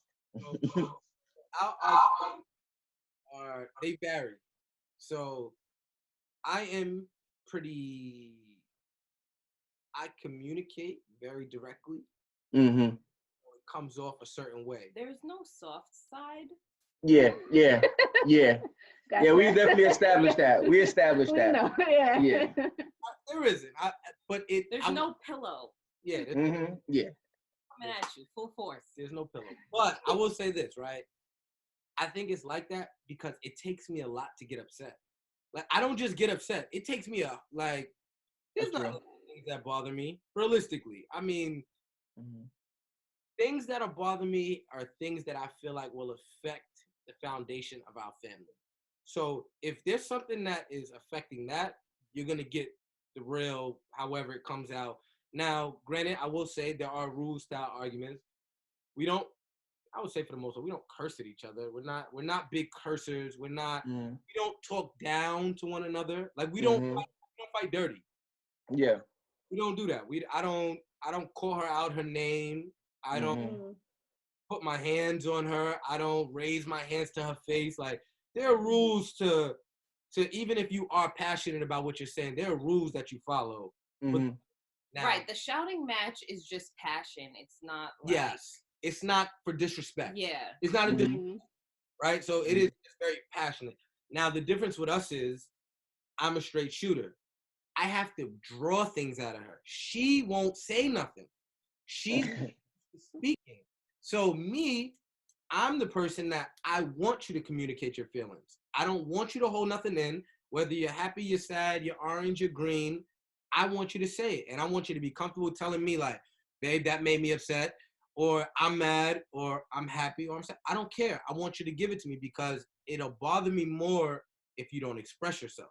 They vary. So I communicate very directly. It comes off a certain way. There's no soft side. Yeah. Yeah, we definitely established that. We established that. No, yeah. There isn't. There's no pillow. Yeah. Yeah. Coming at you, full force. There's no pillow. But I will say this, right? I think it's like that because it takes me a lot to get upset. Like, I don't just get upset. It takes me there's not things that bother me, realistically. I mean, things that are bothering me are things that I feel like will affect the foundation of our family. So if there's something that is affecting that, you're going to get the real, however it comes out. Now, granted, I will say there are rules to our arguments. We don't, I would say for the most part, we don't curse at each other. We're not big cursers. We don't talk down to one another. Like we don't fight dirty. Yeah. We don't do that. I don't call her out her name. I don't put my hands on her. I don't raise my hands to her face. Like there are rules to even if you are passionate about what you're saying, there are rules that you follow. But now, right, the shouting match is just passion. It's not like, yes, it's not for disrespect. Yeah. It's not a disrespect, right? So it is just very passionate. Now the difference with us is I'm a straight shooter. I have to draw things out of her. She won't say nothing. She's speaking. So me, I'm the person that I want you to communicate your feelings. I don't want you to hold nothing in. Whether you're happy, you're sad, you're orange, you're green, I want you to say it. And I want you to be comfortable telling me like, babe, that made me upset, or I'm mad, or I'm happy, or I'm sad. I don't care. I want you to give it to me because it'll bother me more if you don't express yourself.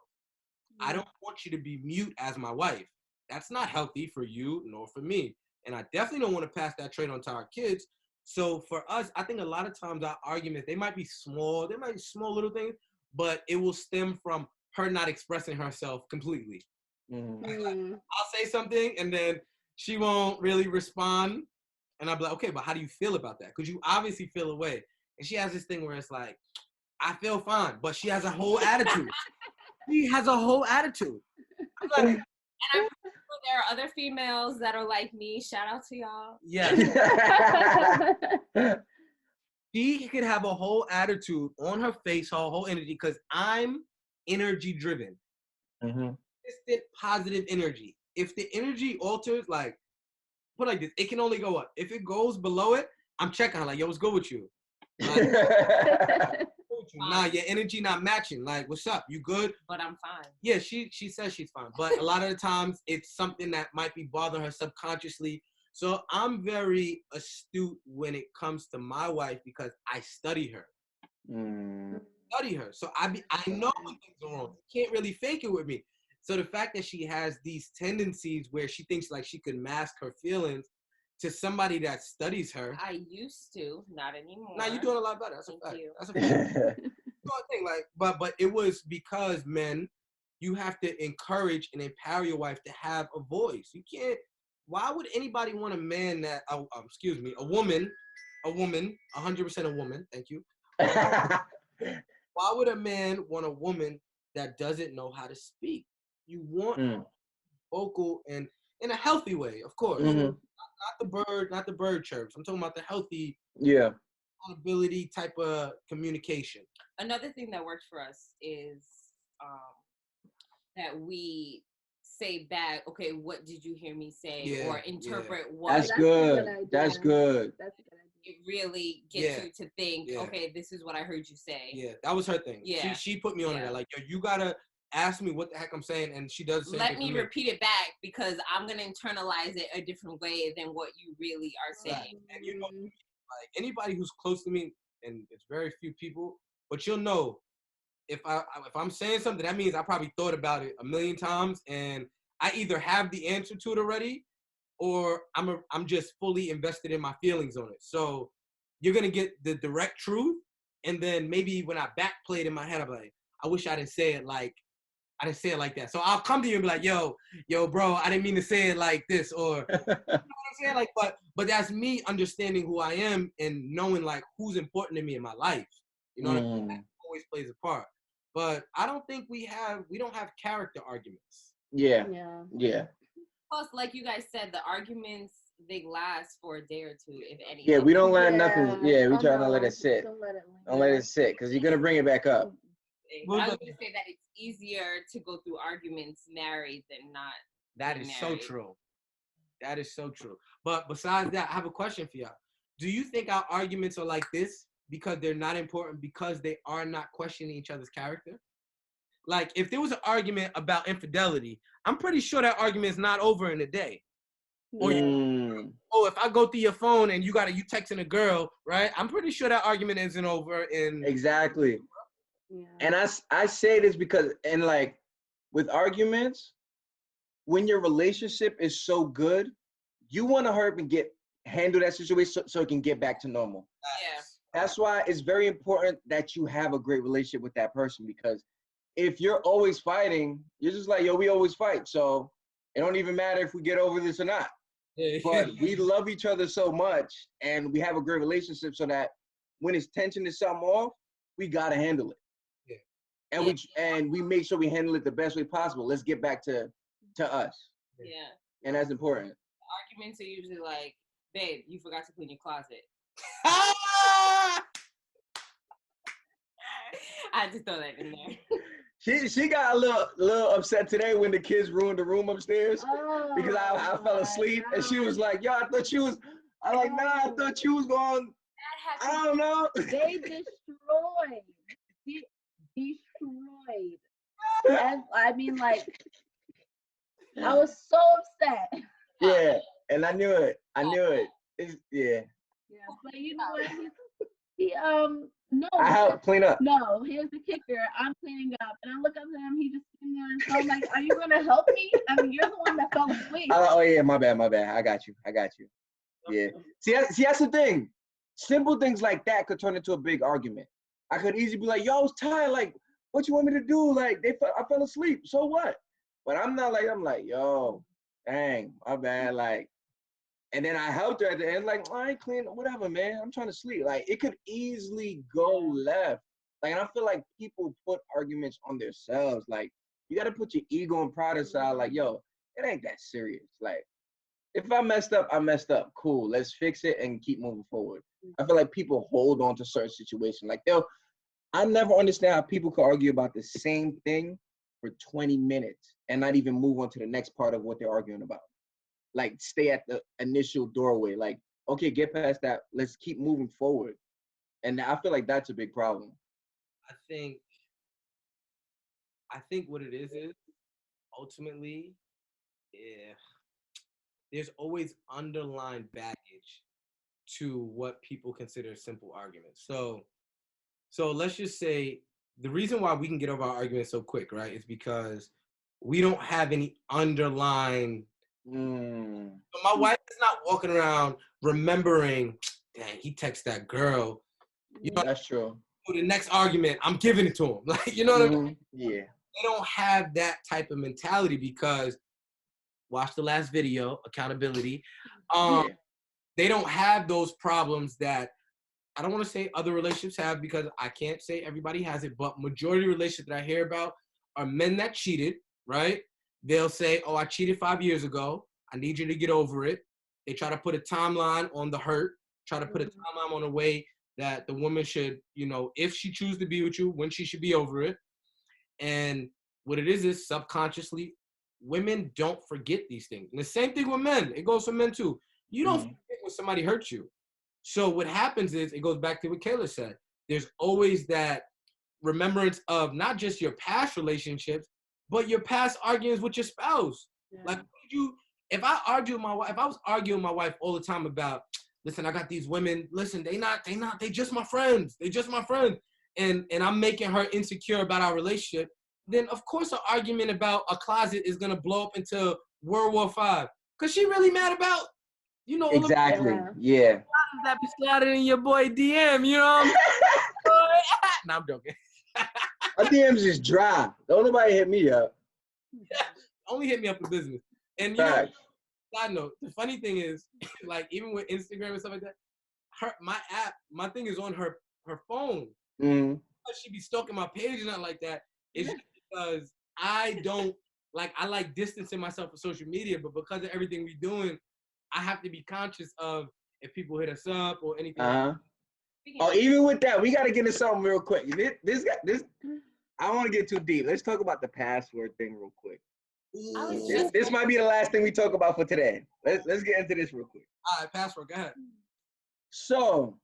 I don't want you to be mute as my wife. That's not healthy for you nor for me. And I definitely don't want to pass that trait on to our kids. So for us, I think a lot of times our arguments, they might be small little things, but it will stem from her not expressing herself completely. Like, I'll say something and then she won't really respond. And I'll be like, okay, but how do you feel about that? Because you obviously feel away. And she has this thing where it's like, I feel fine, but she has a whole attitude. She has a whole attitude. I'm like, and I'm sure there are other females that are like me. Shout out to y'all. Yeah. She could have a whole attitude on her face, her whole energy, because I'm energy driven. Consistent positive energy. If the energy alters, like, put like this, it can only go up. If it goes below it, I'm checking her, like, yo, what's good with you? Like, nah, your energy not matching. Like, what's up? You good? But I'm fine. Yeah, she says she's fine. But a lot of the times it's something that might be bothering her subconsciously. So I'm very astute when it comes to my wife because I study her. Study her. So I know when things are wrong. You can't really fake it with me. So the fact that she has these tendencies where she thinks like she could mask her feelings to somebody that studies her. I used to, not anymore. Now you're doing a lot better. That's Thank a fact. you. That's a fact. Thing, like, but it was because, men, you have to encourage and empower your wife to have a voice. You can't. Why would anybody want a man that? A woman, 100% a woman. Thank you. Why would a man want a woman that doesn't know how to speak? You want vocal and in a healthy way, of course. Not the bird chirps. I'm talking about the healthy. Yeah. Accountability type of communication. Another thing that works for us is that we say back, okay, what did you hear me say? Or interpret what. That's good. That's good. That's a good idea. It really gets you to think, okay, this is what I heard you say. Yeah, that was her thing. Yeah. She put me on that. Like, yo, you gotta ask me what the heck I'm saying, and she does say. Let me repeat it back because I'm gonna internalize it a different way than what you really are saying. Right. And you know, like anybody who's close to me, and it's very few people, but you'll know if I'm saying something, that means I probably thought about it a million times, and I either have the answer to it already, or I'm just fully invested in my feelings on it. So you're gonna get the direct truth, and then maybe when I backplay it in my head, I'm like, I wish I didn't say it like that. So I'll come to you and be like, yo, bro, I didn't mean to say it like this, or you know what I'm saying? Like, but that's me understanding who I am and knowing like who's important to me in my life. You know what I mean? That always plays a part. But I don't think we don't have character arguments. Yeah. Plus, like you guys said, the arguments, they last for a day or two, if anything. Yeah, we don't let nothing. Yeah, we try to let it sit. Don't let it sit, because you're gonna bring it back up. I would just say that it's easier to go through arguments married than not. That is so true. That is so true. But besides that, I have a question for y'all. Do you think our arguments are like this because they're not important, because they are not questioning each other's character? Like, if there was an argument about infidelity, I'm pretty sure that argument is not over in a day. Or if I go through your phone and you texting a girl, right? I'm pretty sure that argument isn't over in. Exactly. Yeah. And I say this because, and like with arguments, when your relationship is so good, you want to hurry up and handle that situation so it can get back to normal. Yeah. That's why it's very important that you have a great relationship with that person, because if you're always fighting, you're just like, yo, we always fight. So it don't even matter if we get over this or not. But we love each other so much and we have a great relationship so that when it's tension is something off, we got to handle it. Yeah. And we make sure we handle it the best way possible. Let's get back to us. Yeah. And that's important. Arguments are usually like, babe, you forgot to clean your closet. I had to throw that in there. She got a little upset today when the kids ruined the room upstairs because I fell asleep and she was like, yo, I thought you was. I'm like, nah, I thought you was going. I don't know. They destroyed. Destroyed. I mean, like, I was so upset. Yeah, and I knew it. Yeah. Yeah, but you know what? He no. I helped clean up. No, here's the kicker. I'm cleaning up, and I look up at him. He just sitting there, and so I'm like, "Are you gonna help me? I mean, you're the one that fell asleep." Oh yeah, my bad. I got you. Yeah. See, that's the thing. Simple things like that could turn into a big argument. I could easily be like, "Yo, I was tired. Like, what you want me to do? Like, I fell asleep. So what?" But I'm not like, I'm like, "Yo, dang, my bad." Like, and then I helped her at the end, like, I ain't clean, whatever, man. I'm trying to sleep. Like, it could easily go left. Like, and I feel like people put arguments on themselves. Like, you got to put your ego and pride aside. Like, yo, it ain't that serious. Like, if I messed up, I messed up. Cool. Let's fix it and keep moving forward. I feel like people hold on to certain situations. Like, I never understand how people could argue about the same thing for 20 minutes and not even move on to the next part of what they're arguing about. Like, stay at the initial doorway. Like, okay, get past that. Let's keep moving forward. And I feel like that's a big problem. I think what it is ultimately, there's always underlying baggage to what people consider simple arguments. So let's just say the reason why we can get over our arguments so quick, right, is because we don't have any underlying. So my wife is not walking around remembering, dang, he texted that girl. You know, that's true. For the next argument, I'm giving it to him. Like, you know what I mean? Yeah. They don't have that type of mentality because watch the last video, accountability. They don't have those problems that I don't want to say other relationships have because I can't say everybody has it, but majority of relationships that I hear about are men that cheated, right? They'll say, oh, I cheated 5 years ago. I need you to get over it. They try to put a timeline on the hurt, try to put a timeline on the way that the woman should, you know, if she chooses to be with you, when she should be over it. And what it is subconsciously, women don't forget these things. And the same thing with men. It goes for men too. You don't forget when somebody hurts you. So what happens is, it goes back to what Kayla said. There's always that remembrance of not just your past relationships, but your past arguments with your spouse. Yeah. Like, if I was arguing with my wife all the time about, listen, I got these women, listen, they just my friends. They just my friends. And I'm making her insecure about our relationship, then of course an argument about a closet is gonna blow up into World War V. Cause she really mad about, you know, exactly. Yeah. That be sliding in your boy DM, you know what I'm Nah, I'm joking. My DMs is dry. Don't nobody hit me up. Only hit me up for business. And you know, side note, the funny thing is, like, even with Instagram and stuff like that, my thing is on her phone. She be stalking my page and nothing like that. It's just because I like distancing myself from social media, but because of everything we're doing, I have to be conscious of if people hit us up or anything. Oh, even with that, we got to get into something real quick. This, I don't want to get too deep. Let's talk about the password thing real quick. This might be the last thing we talk about for today. Let's get into this real quick. All right, password, go ahead. So,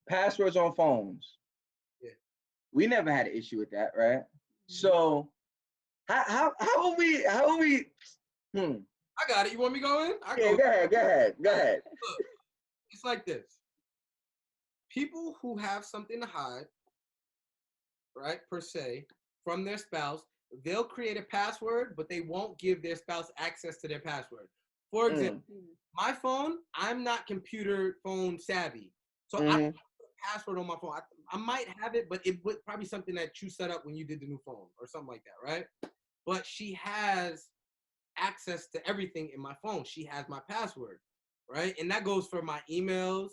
passwords on phones. Yeah. We never had an issue with that, right? So, how are we? I got it. You want me to go in? Go ahead. Look, it's like this. People who have something to hide, right, per se, from their spouse, they'll create a password, but they won't give their spouse access to their password. For example, my phone, I'm not computer phone savvy. So I don't put a password on my phone. I might have it, but it would probably something that you set up when you did the new phone or something like that, right? But she has access to everything in my phone. She has my password, right? And that goes for my emails.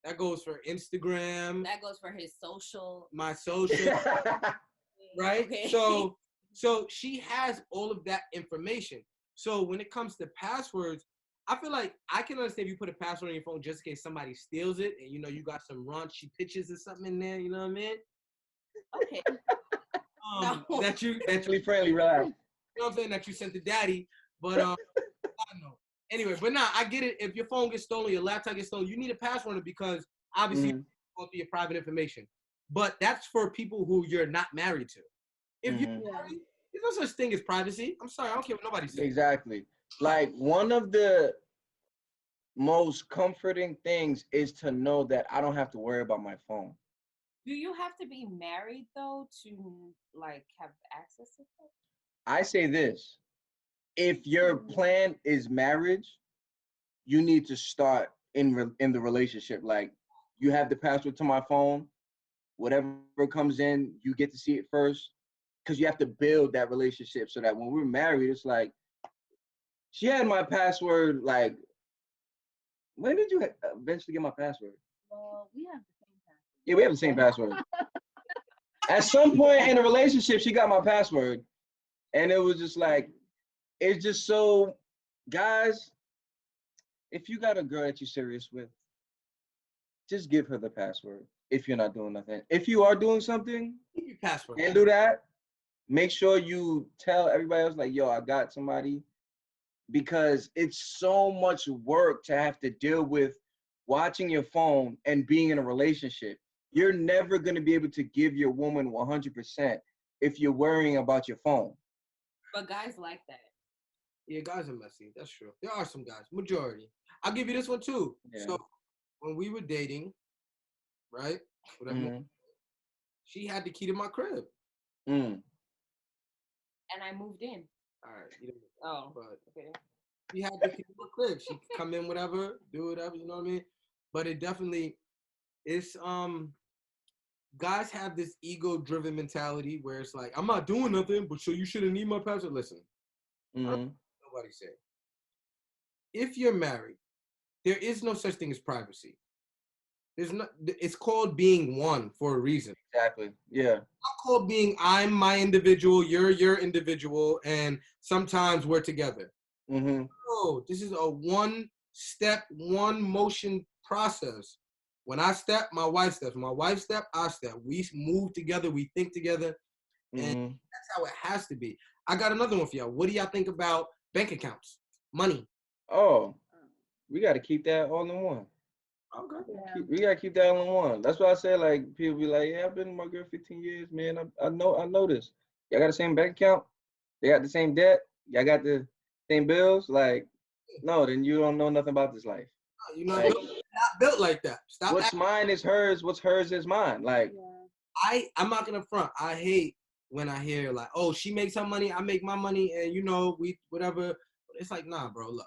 That goes for Instagram. That goes for his social. My social, right? Okay. So she has all of that information. So when it comes to passwords, I feel like I can understand if you put a password on your phone just in case somebody steals it and, you know, you got some raunchy pictures or something in there, you know what I mean? Okay. No. That you friendly, right? You know what I'm saying? That you sent to daddy, but I don't know. Anyway, but nah, I get it. If your phone gets stolen, your laptop gets stolen, you need a password on it because obviously you go through your private information. But that's for people who you're not married to. If you're married, there's no such thing as privacy. I'm sorry, I don't care what nobody says. Exactly. Like one of the most comforting things is to know that I don't have to worry about my phone. Do you have to be married though to like have access to it? I say this: if your plan is marriage, you need to start in the relationship. Like you have the password to my phone. Whatever comes in, you get to see it first, because you have to build that relationship so that when we're married, it's like she had my password. Like, when did you eventually get my password? Well, we have the same password. Yeah, we have the same password. At some point in the relationship, she got my password, and it was just like, it's just so, guys, if you got a girl that you're serious with, just give her the password. If you're not doing nothing, if you are doing something, keep your password. And do that. Make sure you tell everybody else, like, yo, I got somebody, because it's so much work to have to deal with watching your phone and being in a relationship. You're never going to be able to give your woman 100% if you're worrying about your phone. But guys like that. Yeah, guys are messy. That's true. There are some guys, majority. I'll give you this one too. Yeah. So when we were dating, right? She had the key to my crib. And I moved in. All right. Oh, but okay. She had the key to my crib. She could come in, whatever, do whatever, you know what I mean? But it definitely, it's, guys have this ego-driven mentality where it's like, I'm not doing nothing, but so you shouldn't need my password. Listen, nobody say. If you're married, there is no such thing as privacy. It's called being one for a reason. Exactly. Yeah. It's not called being I'm my individual, you're your individual, and sometimes we're together. No, this is a one-step, one-motion process. When I step, my wife steps. When my wife step, I step. We move together, we think together, and that's how it has to be. I got another one for y'all. What do y'all think about bank accounts, money? Oh, we got to keep that all in one. Okay. Yeah. We got to keep that all in one. That's why I say, like, people be like, yeah, I've been with my girl 15 years, man. I know this. Y'all got the same bank account? They got the same debt? Y'all got the same bills? Like, no, then you don't know nothing about this life. No, you're not, not built like that. Stop. What's mine is hers. What's hers is mine. Like, I'm not gonna front. I hate when I hear like, oh, she makes her money, I make my money, and you know, we whatever. It's like, nah, bro. Look,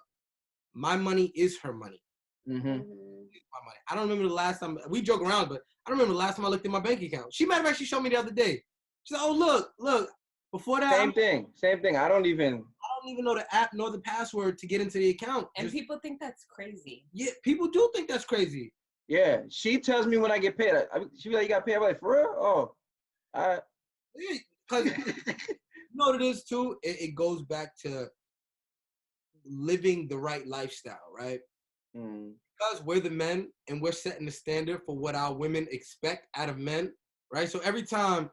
my money is her money. It's my money. I don't remember the last time we joke around, but I don't remember the last time I looked at my bank account. She might have actually showed me the other day. She said, oh, look. Before that, same thing. I don't even know the app nor the password to get into the account. And people think that's crazy. Yeah, people do think that's crazy. Yeah, she tells me when I get paid. She be like, you got paid? I'm like, for real? Oh, because you know what it is too? It goes back to living the right lifestyle, right? Because we're the men and we're setting the standard for what our women expect out of men, right? So every time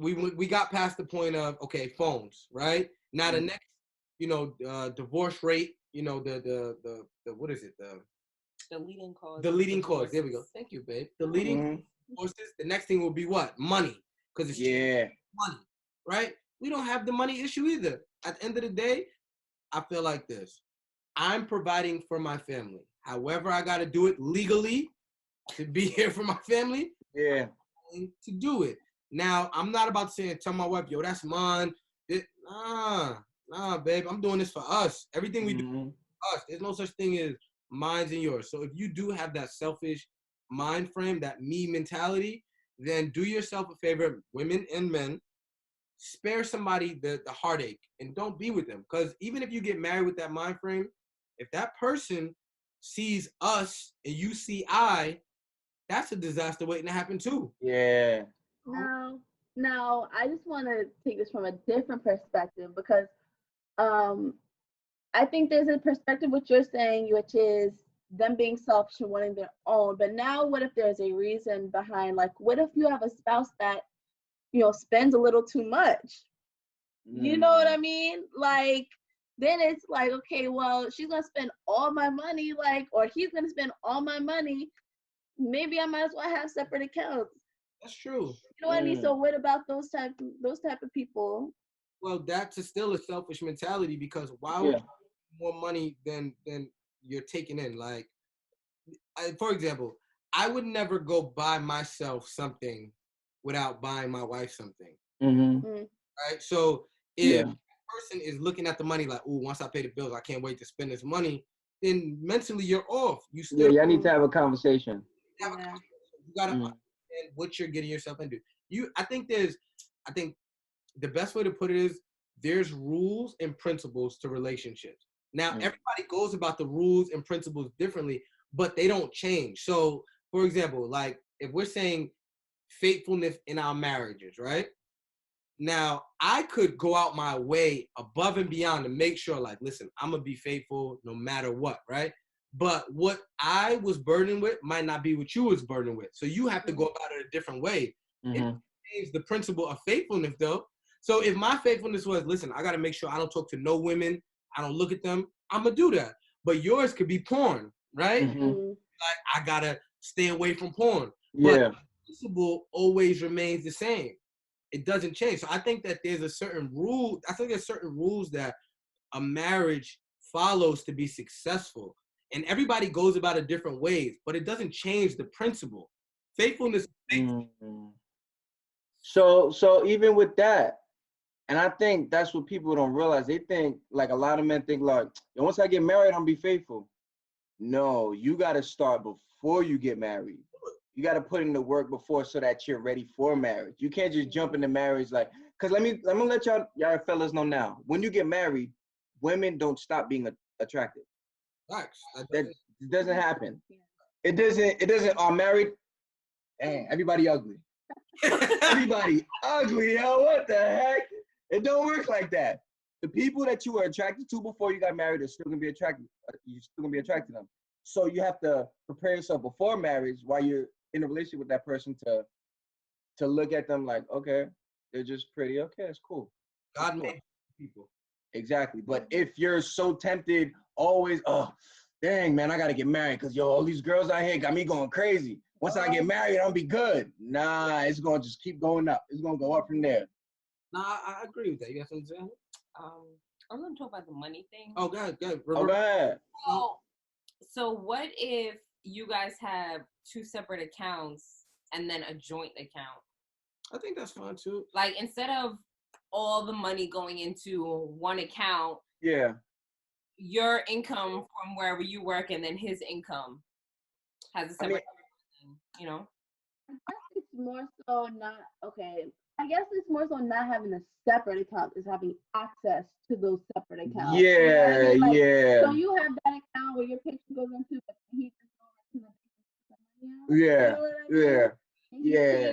we got past the point of, okay, phones, right? Now the next, divorce rate, the what is it? The leading cause. The leading cause. There we go. Thank you, babe. The leading causes. The next thing will be what? Money. Because it's money, right? We don't have the money issue either. At the end of the day, I feel like this. I'm providing for my family. However, I got to do it legally to be here for my family. Yeah. I'm going to do it. Now, I'm not about to say, tell my wife, yo, that's mine. Nah, babe. I'm doing this for us. Everything we do for us. There's no such thing as mine's and yours. So if you do have that selfish mind frame, that me mentality, then do yourself a favor, women and men, spare somebody the heartache and don't be with them. Because even if you get married with that mind frame, if that person sees us and you see that's a disaster waiting to happen too. Yeah. Now, I just want to take this from a different perspective because I think there's a perspective what you're saying, which is them being selfish and wanting their own. But now, what if there's a reason behind? Like, what if you have a spouse that spends a little too much? You know what I mean? Like, then it's like, okay, well, she's gonna spend all my money, like, or he's gonna spend all my money. Maybe I might as well have separate accounts. That's true. You know what I mean? So what about those type of people? Well, that's still a selfish mentality because why would you more money than you're taking in? Like, for example, I would never go buy myself something without buying my wife something. Right? So if a person is looking at the money like, ooh, once I pay the bills, I can't wait to spend this money, then mentally you're off. You still I need to have a conversation. You gotta understand what you're getting yourself into. I think the best way to put it is there's rules and principles to relationships. Now everybody goes about the rules and principles differently, but they don't change. So for example, like if we're saying faithfulness in our marriages, right? Now I could go out my way above and beyond to make sure, like, listen, I'm gonna be faithful no matter what, right? But what I was burdened with might not be what you was burdened with. So you have to go about it a different way. It changes the principle of faithfulness, though. So if my faithfulness was, listen, I got to make sure I don't talk to no women, I don't look at them, I'm going to do that. But yours could be porn, right? Like, I got to stay away from porn. But the principle always remains the same. It doesn't change. So I think that there's a certain rule. I think there's certain rules that a marriage follows to be successful. And everybody goes about it different ways, but it doesn't change the principle. Faithfulness is faithful. So even with that, and I think that's what people don't realize. They think, like a lot of men think, like, once I get married, I'm gonna be faithful. No, you gotta start before you get married. You gotta put in the work before so that you're ready for marriage. You can't just jump into marriage like, cause let me let y'all fellas know now. When you get married, women don't stop being attractive. That doesn't happen. It doesn't. I'm married. Dang, everybody ugly. Everybody ugly, yo. What the heck? It don't work like that. The people that you were attracted to before you got married are still gonna be attracted. You're still gonna be attracted to them. So you have to prepare yourself before marriage while you're in a relationship with that person to look at them like, okay, they're just pretty. Okay, it's cool. God made people. Exactly. But if you're so tempted, always, oh, dang, man, I got to get married because, all these girls out here got me going crazy. Once I get married, I'll be good. Nah, it's going to just keep going up. It's going to go up from there. Nah, I agree with that. You got something to say? I'm going to talk about the money thing. Oh, go ahead. Oh, go ahead. So what if you guys have two separate accounts and then a joint account? I think that's fine, too. Like, instead of all the money going into one account, your income from wherever you work and then his income has a separate, I guess it's more so not, I guess it's more so not having a separate account, is having access to those separate accounts. Yeah, you know what I mean? yeah. So you have that account where your picture goes into, but he just goes into the yeah, you know what I mean? yeah.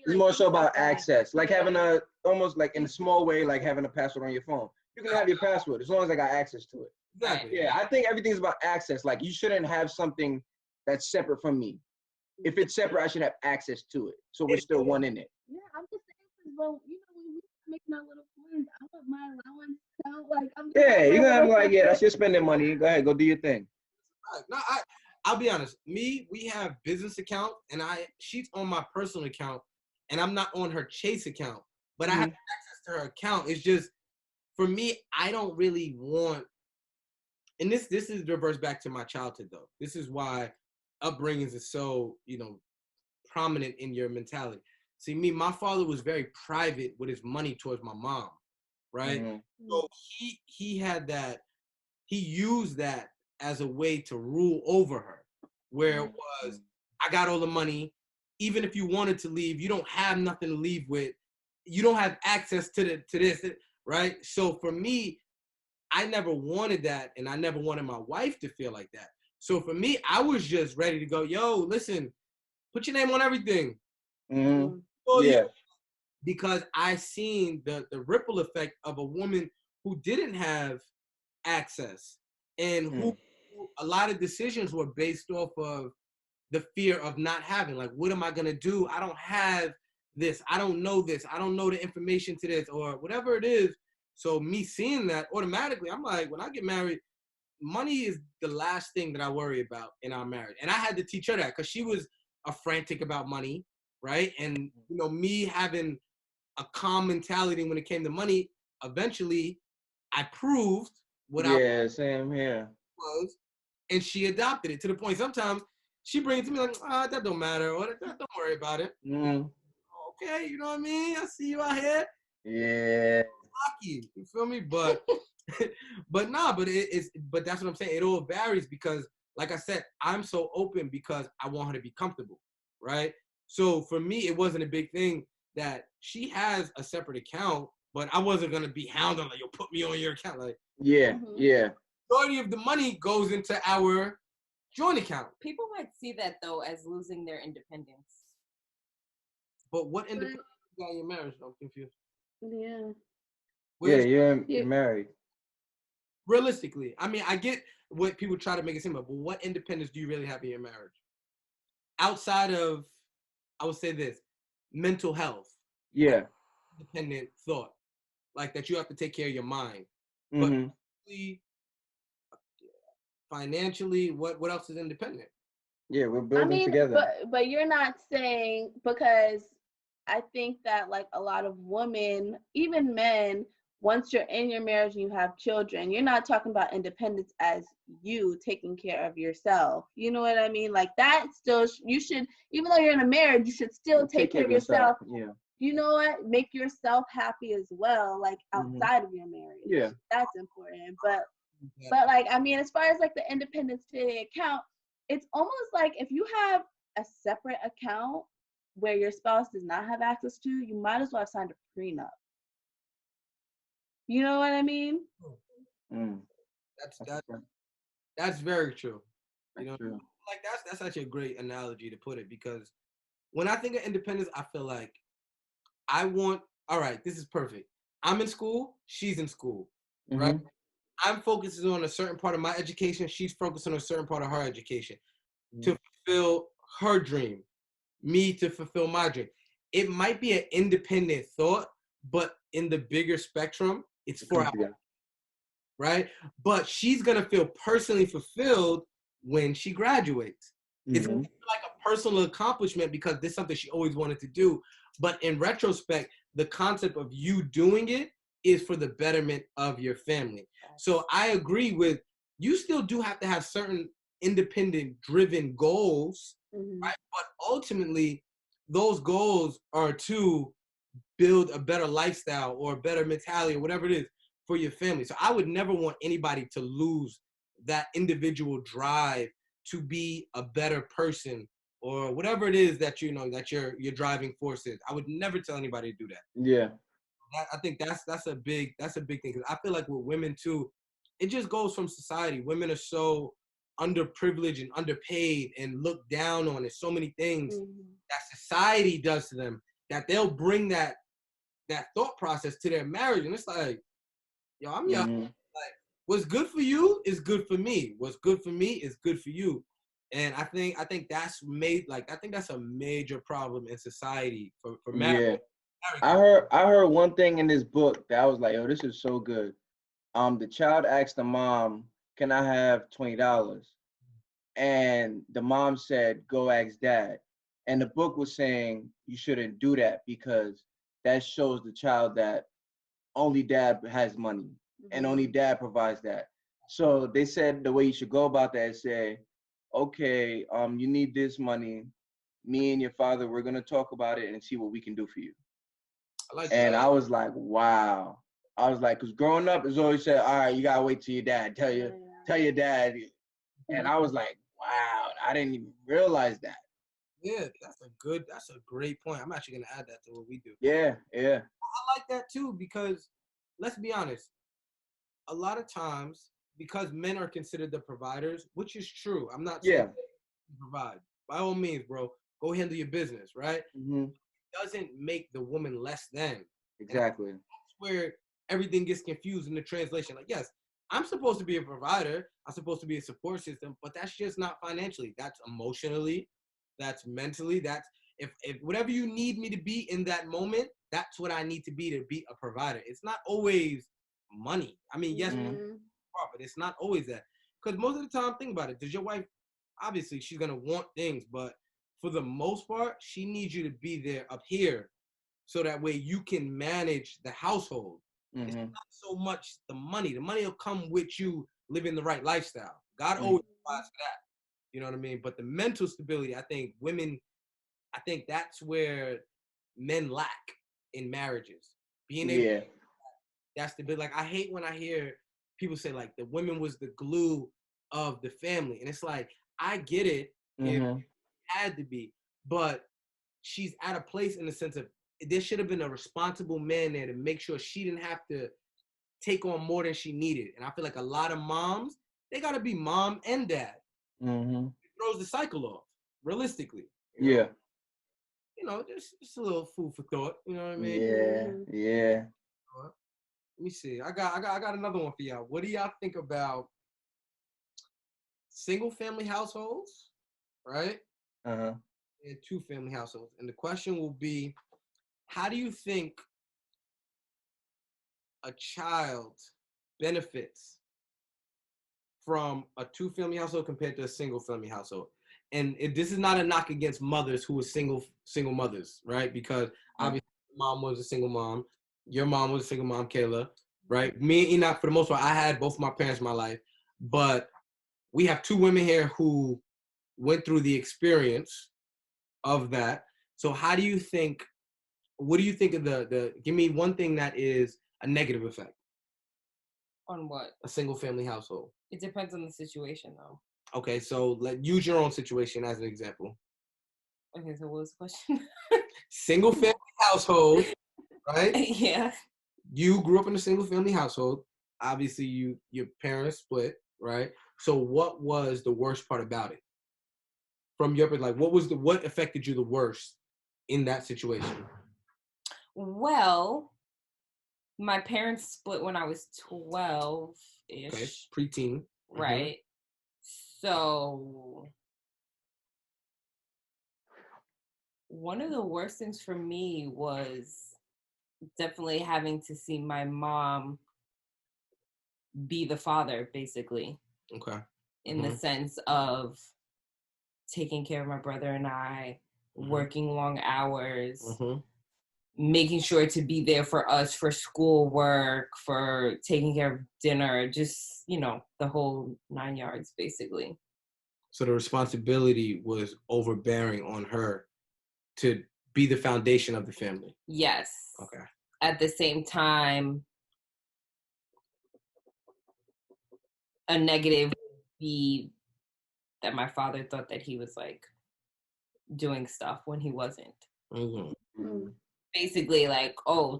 It's more so about access, like having almost like in a small way, like having a password on your phone. You can have your password as long as I got access to it. Exactly. Yeah, I think everything's about access. Like, you shouldn't have something that's separate from me. If it's separate, I should have access to it. So we're still one in it. Yeah, I'm just saying, well, when we making our little plans, I want my allowance count. Like, you're gonna have like, that's your spending money. Go ahead, go do your thing. No, I'll be honest. We have business account, and she's on my personal account, and I'm not on her Chase account. But I have access to her account. It's just, for me, I don't really want. And this is reverse back to my childhood, though. This is why upbringings is so prominent in your mentality. See, my father was very private with his money towards my mom, right? Mm-hmm. So he had that, he used that as a way to rule over her, where it was, I got all the money. Even if you wanted to leave, you don't have nothing to leave with. You don't have access to this, right? So for me, I never wanted that, and I never wanted my wife to feel like that. So for me, I was just ready to go, yo, listen, put your name on everything. Mm-hmm. Yeah. Because I seen the ripple effect of a woman who didn't have access, and who a lot of decisions were based off of the fear of not having. Like, what am I gonna do? I don't have this. I don't know this. I don't know the information to this, or whatever it is. So me seeing that, automatically, I'm like, when I get married, money is the last thing that I worry about in our marriage. And I had to teach her that, because she was a frantic about money, right? And me having a calm mentality when it came to money, eventually I proved what same here. Was, and she adopted it to the point sometimes she brings it to me like, that don't matter, or that don't worry about it. Okay, you know what I mean? I see you out here. Yeah. Lucky, you feel me? But but that's what I'm saying. It all varies, because like I said, I'm so open because I want her to be comfortable, right? So for me, it wasn't a big thing that she has a separate account, but I wasn't gonna be hounding like, yo, put me on your account. Like, yeah. Majority of the money goes into our joint account. People might see that though as losing their independence. But what independence you got in your marriage? I'm confused. Yeah. You're married. Realistically, I mean, I get what people try to make it seem, but what independence do you really have in your marriage? Outside of, I would say this, mental health. Yeah. Like, independent thought. Like that you have to take care of your mind. Mm-hmm. But financially, what else is independent? Yeah, we're building together. But you're not saying, because I think that like a lot of women, even men, once you're in your marriage and you have children, you're not talking about independence as you taking care of yourself. You know what I mean? Like that still, you should, even though you're in a marriage, you should still take care of yourself. Yeah. You know what? Make yourself happy as well, like outside of your marriage. Yeah. That's important. But like, I mean, as far as like the independence to the account, it's almost like if you have a separate account where your spouse does not have access to, you might as well have signed a prenup. You know what I mean? That's very true. That's true. Like that's actually a great analogy to put it, because when I think of independence, I feel like all right, this is perfect. I'm in school, she's in school, right? I'm focusing on a certain part of my education, she's focused on a certain part of her education to fulfill her dream, me to fulfill my dream. It might be an independent thought, but in the bigger spectrum, it's for our, right? But she's gonna feel personally fulfilled when she graduates. It's like a personal accomplishment because this is something she always wanted to do. But in retrospect, the concept of you doing it is for the betterment of your family. So I agree with, you still do have to have certain independent driven goals, right? But ultimately, those goals are to build a better lifestyle or a better mentality or whatever it is for your family. So I would never want anybody to lose that individual drive to be a better person or whatever it is that that your driving force is. I would never tell anybody to do that. Yeah. I think that's a big thing, because I feel like with women too, it just goes from society. Women are so underprivileged and underpaid and looked down on. There's so many things that society does to them that they'll bring that thought process to their marriage, and it's like, yo, I'm young. Like, what's good for you is good for me. What's good for me is good for you. And I think that's that's a major problem in society for marriage. Yeah. I heard one thing in this book that I was like, oh, this is so good. The child asked the mom, can I have $20? And the mom said, go ask dad. And the book was saying you shouldn't do that because that shows the child that only dad has money and only dad provides that. So they said the way you should go about that is say, okay, you need this money. me and your father, we're gonna talk about it and see what we can do for you. And I was like, wow. I was like, because growing up, it's always said, all right, you gotta wait till your dad tell your dad. And I was like, wow, I didn't even realize that. Yeah, that's a great point. I'm actually gonna add that to what we do. Yeah. I like that too, because let's be honest, a lot of times, because men are considered the providers, which is true. I'm not saying provide. By all means, bro, go handle your business, right? Mm-hmm. It doesn't make the woman less than. Exactly. And that's where everything gets confused in the translation. Like, yes, I'm supposed to be a provider. I'm supposed to be a support system, but that's just not financially. That's emotionally. That's mentally. That's if whatever you need me to be in that moment, that's what I need to be a provider. It's not always money. I mean, yes, but it's not always that. Because most of the time, think about it. Does your wife, obviously, she's going to want things, but for the most part, she needs you to be there up here so that way you can manage the household. Mm-hmm. It's not so much the money. The money will come with you living the right lifestyle. God always provides for that. You know what I mean? But the mental stability, I think that's where men lack in marriages. Being able to that's the bit. Like, I hate when I hear people say, like, the women was the glue of the family. And it's like, I get it if it had to be, but she's at a place in the sense of there should have been a responsible man there to make sure she didn't have to take on more than she needed. And I feel like a lot of moms, they got to be mom and dad. Mm-hmm. It throws the cycle off, realistically. You know, just a little food for thought. You know what I mean? Yeah. Let me see. I got another one for y'all. What do y'all think about single family households, right? And 2-family households. And the question will be, how do you think a child benefits from a 2-family household compared to a single family household? And this is not a knock against mothers who are single mothers, right? Because obviously mom was a single mom. Your mom was a single mom, Kayla, right? Me and Enoch, for the most part, I had both my parents in my life. But we have 2 women here who went through the experience of that. So what do you think of the give me one thing that is a negative effect? On what? A single family household. It depends on the situation, though. Okay, so use your own situation as an example. Okay, so what was the question? Single family household, right? Yeah. You grew up in a single family household. Obviously, your parents split, right? So what was the worst part about it? From your perspective, like what affected you the worst in that situation? Well, my parents split when I was 12-ish. Okay, preteen. Right. So one of the worst things for me was definitely having to see my mom be the father, basically. Okay. In the sense of taking care of my brother and I, working long hours, making sure to be there for us for schoolwork, for taking care of dinner, just, the whole 9 yards, basically. So the responsibility was overbearing on her to be the foundation of the family. Yes. Okay. At the same time, a negative would be that my father thought that he was like doing stuff when he wasn't. Basically, like,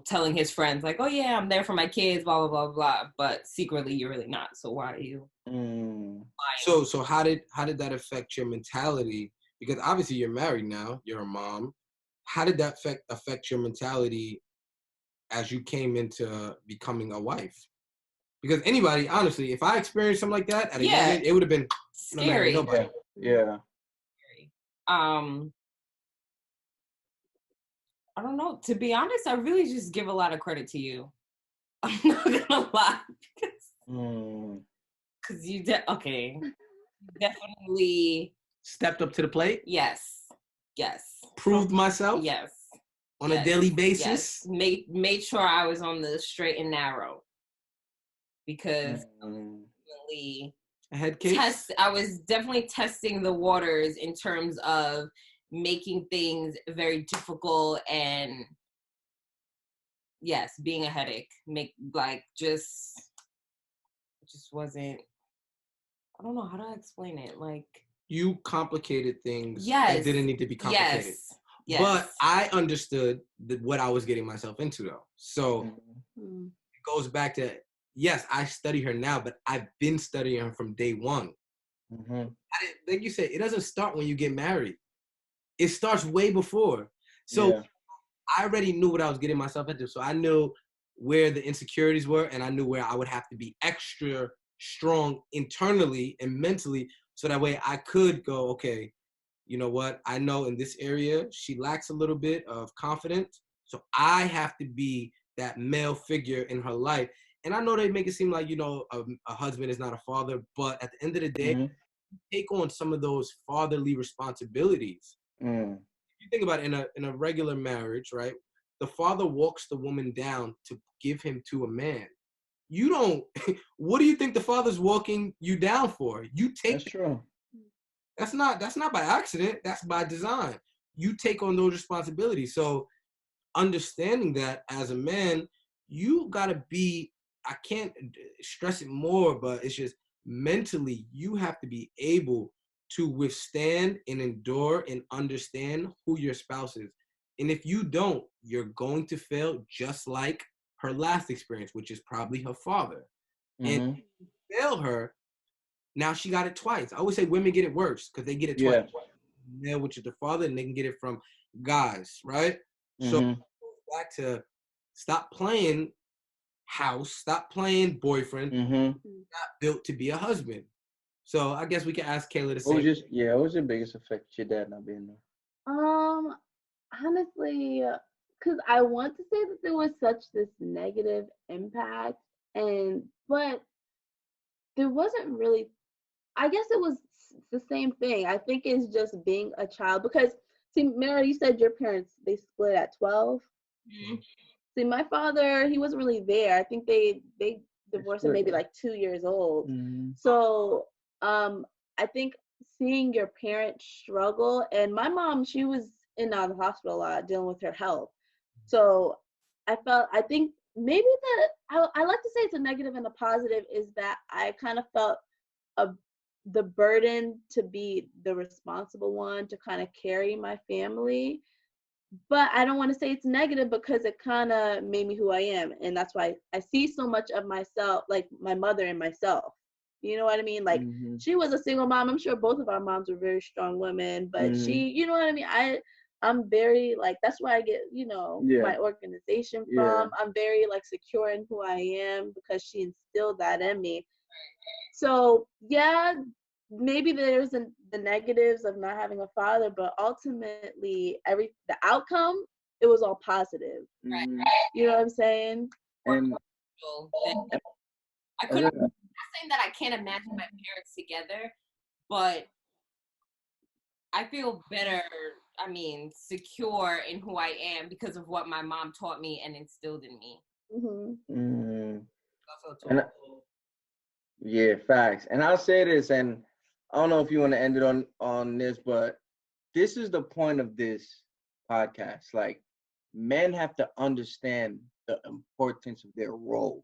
telling his friends, like, oh yeah, I'm there for my kids, blah, blah, blah, blah. But secretly, you're really not. So why are you lying? So how did that affect your mentality? Because obviously you're married now, you're a mom. How did that affect your mentality as you came into becoming a wife? Because anybody, honestly, if I experienced something like that at a young age, it would have been scary. Nobody. Yeah. I don't know. To be honest, I really just give a lot of credit to you. I'm not gonna lie, because you definitely stepped up to the plate. Yes. Proved myself. Yes. On a daily basis. Yes. Made sure I was on the straight and narrow, because a head case. I was definitely testing the waters in terms of making things very difficult and yes, being a headache. Just wasn't. I don't know how to explain it. Like, you complicated things that didn't need to be complicated. Yes. But I understood what I was getting myself into, though. So it goes back to, yes, I study her now, but I've been studying her from day one. Like you said, it doesn't start when you get married. It starts way before. So I already knew what I was getting myself into. So I knew where the insecurities were, and I knew where I would have to be extra strong internally and mentally, so that way I could go, okay, you know what? I know in this area, she lacks a little bit of confidence. So I have to be that male figure in her life. And I know they make it seem like, a husband is not a father, but at the end of the day, you take on some of those fatherly responsibilities. You think about it, in a regular marriage, right? The father walks the woman down to give him to a man. You don't, what do you think the father's walking you down for? You take. That's true. That's not by accident. That's by design. You take on those responsibilities. So understanding that as a man, you gotta be, I can't stress it more, but it's just mentally, you have to be able to withstand and endure and understand who your spouse is. And if you don't, you're going to fail, just like her last experience, which is probably her father. And if you fail her, now she got it twice. I always say women get it worse because they get it twice. Male, which is the father, and they can get it from guys, right? So back to stop playing house, stop playing boyfriend. Not built to be a husband. So I guess we can ask Kayla the same. What was your biggest effect your dad not being there? Honestly, because I want to say that there was such this negative impact, but there wasn't really. I guess it was the same thing. I think it's just being a child because, see, Mary, you said your parents, they split at 12. See, my father, he wasn't really there. I think they divorced at maybe like 2 years old. So I think seeing your parents struggle, and my mom, she was in and out of the hospital a lot dealing with her health. So I think maybe that, I like to say it's a negative and a positive, is that I kind of felt the burden to be the responsible one to kind of carry my family. But I don't want to say it's negative because it kind of made me who I am. And that's why I see so much of myself, like my mother and myself. You know what I mean? Like she was a single mom. I'm sure both of our moms were very strong women, but she, you know what I mean? I'm very like, that's where I get, my organization from. I'm very like secure in who I am because she instilled that in me. So yeah, maybe there's the negatives of not having a father, but ultimately the outcome, it was all positive. Right. You know what I'm saying? And I'm not saying that I can't imagine my parents together, but I feel better, secure in who I am because of what my mom taught me and instilled in me. Yeah, facts. And I'll say this, and I don't know if you want to end it on this, but this is the point of this podcast. Like, men have to understand the importance of their role,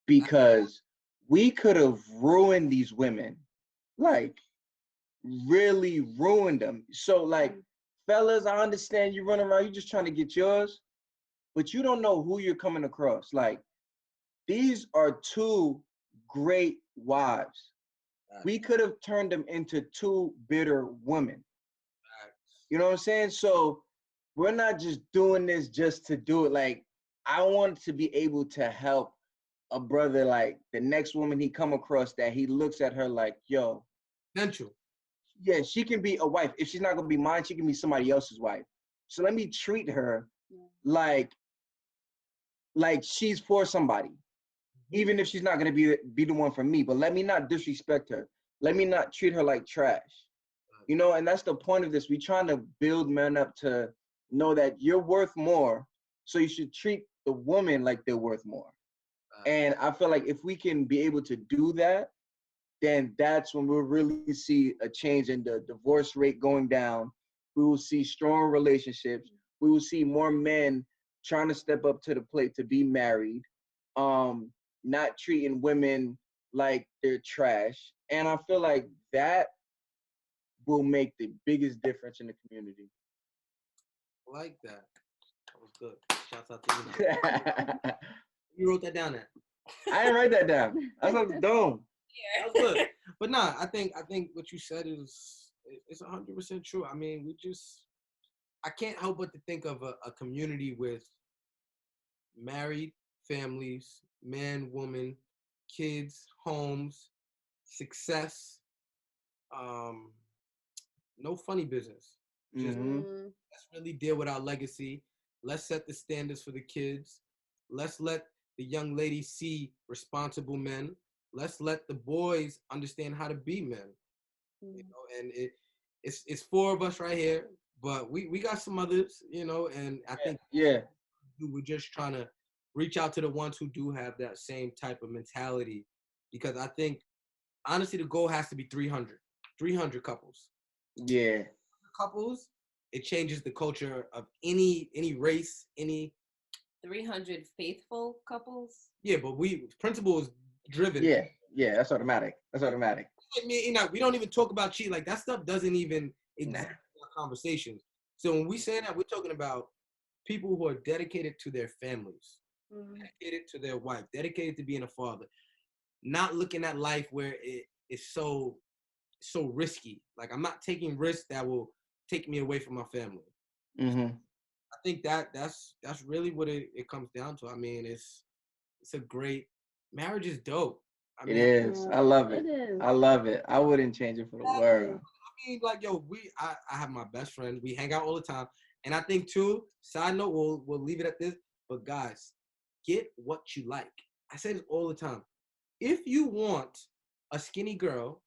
because we could have ruined these women, like really ruined them. So like, fellas, I understand you running around, you just trying to get yours, but you don't know who you're coming across. Like, these are two great wives. We could have turned them into two bitter women. You know what I'm saying? So we're not just doing this just to do it. Like, I want to be able to help a brother, like the next woman he come across, that he looks at her like, yo, potential. Yeah, she can be a wife. If she's not gonna be mine, she can be somebody else's wife. So let me treat her like she's for somebody, even if she's not gonna be the one for me. But let me not disrespect her. Let me not treat her like trash. You know, and that's the point of this. We're trying to build men up to know that you're worth more, so you should treat the woman like they're worth more. And I feel like if we can be able to do that, then that's when we'll really see a change in the divorce rate going down, We will see strong relationships. We will see more men trying to step up to the plate to be married, not treating women like they're trash. And I feel like that will make the biggest difference in the community. I like that. That was good. Shouts out to you. You wrote that down there. I didn't write that down. I was dumb. Yeah. That was good. But nah, I think what you said is 100% true. I mean, I can't help but to think of a community with married families, man, woman, kids, homes, success, no funny business. Just let's really deal with our legacy. Let's set the standards for the kids. Let's let the young ladies see responsible men. Let's let the boys understand how to be men. You know, and it's four of us right here, but we got some others, you know, and I think we're just trying to reach out to the ones who do have that same type of mentality, because I think honestly the goal has to be 300 couples. Yeah. Couples, it changes the culture of any race, any 300 faithful couples. Yeah, but principle is driven. Yeah, that's automatic. I mean, you know, we don't even talk about cheat. Like that stuff doesn't even exist in our conversations. So when we say that, we're talking about people who are dedicated to their families, dedicated to their wife, dedicated to being a father, not looking at life where it is so risky. Like I'm not taking risks that will take me away from my family. I think that's really what it comes down to. I mean, it's a great marriage is dope. I mean, it is. I love it. I love it. I wouldn't change it for the world. I mean, like, yo, I have my best friend. We hang out all the time. And I think, too, side note, we'll leave it at this. But, guys, get what you like. I say this all the time. If you want a skinny girl,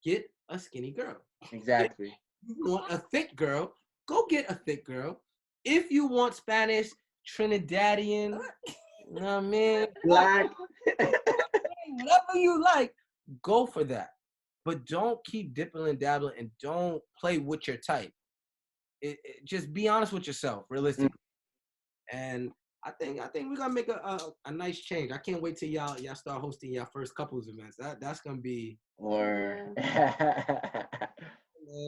get a skinny girl. Exactly. If you want a thick girl, go get a thick girl. If you want Spanish, Trinidadian, you know what I mean? Black. Whatever you like, go for that. But don't keep dipping and dabbling, and don't play with your type. Just be honest with yourself, realistically. And I think we're gonna make a nice change. I can't wait till y'all start hosting y'all first couples events. That's gonna be. Man,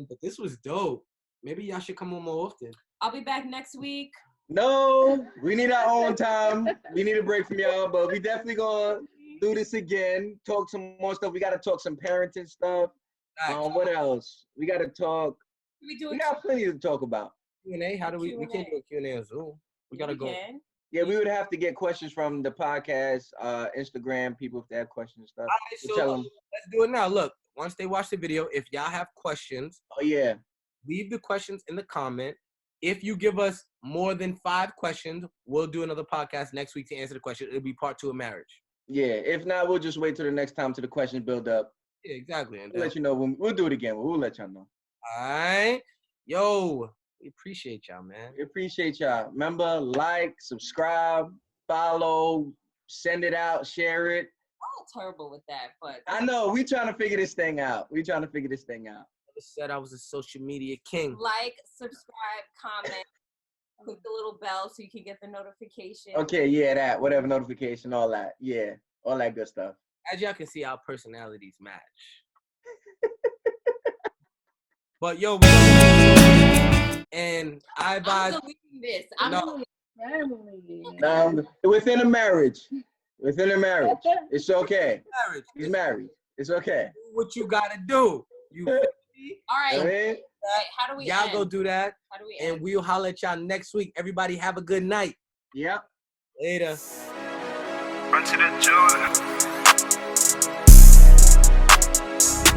but this was dope. Maybe y'all should come on more often. I'll be back next week. No, we need our own time. We need a break from y'all, but we definitely gonna do this again. Talk some more stuff. We gotta talk some parenting stuff. What else? We gotta talk. We got plenty to talk about. Q&A. How do we can't do a Q&A on Zoom. We gotta go. Yeah, we would have to get questions from the podcast, Instagram people if they have questions and stuff. All right, so tell them. Let's do it now. Look, once they watch the video, if y'all have questions, leave the questions in the comment. If you give us more than 5 questions, we'll do another podcast next week to answer the question. It'll be part 2 of marriage. Yeah, if not, we'll just wait till the next time till the questions build up. Yeah, exactly. And we'll let you know when we'll do it again. We'll let y'all know. All right. Yo, we appreciate y'all, man. We appreciate y'all. Remember, like, subscribe, follow, send it out, share it. I'm terrible with that, but I know. We trying to figure this thing out. I said I was a social media king. Like, subscribe, comment, click the little bell so you can get the notification. Okay, yeah, that. Whatever notification, all that. Yeah, all that good stuff. As y'all can see, our personalities match. But yo, and I advise. I'm deleting this. Within a marriage, it's okay. He's married. It's okay. Do what you gotta do. You. All right. I mean, how do we y'all end? go do that. How do we and end? We'll holler at y'all next week. Everybody have a good night. Yep. Later. Run to the Jordan.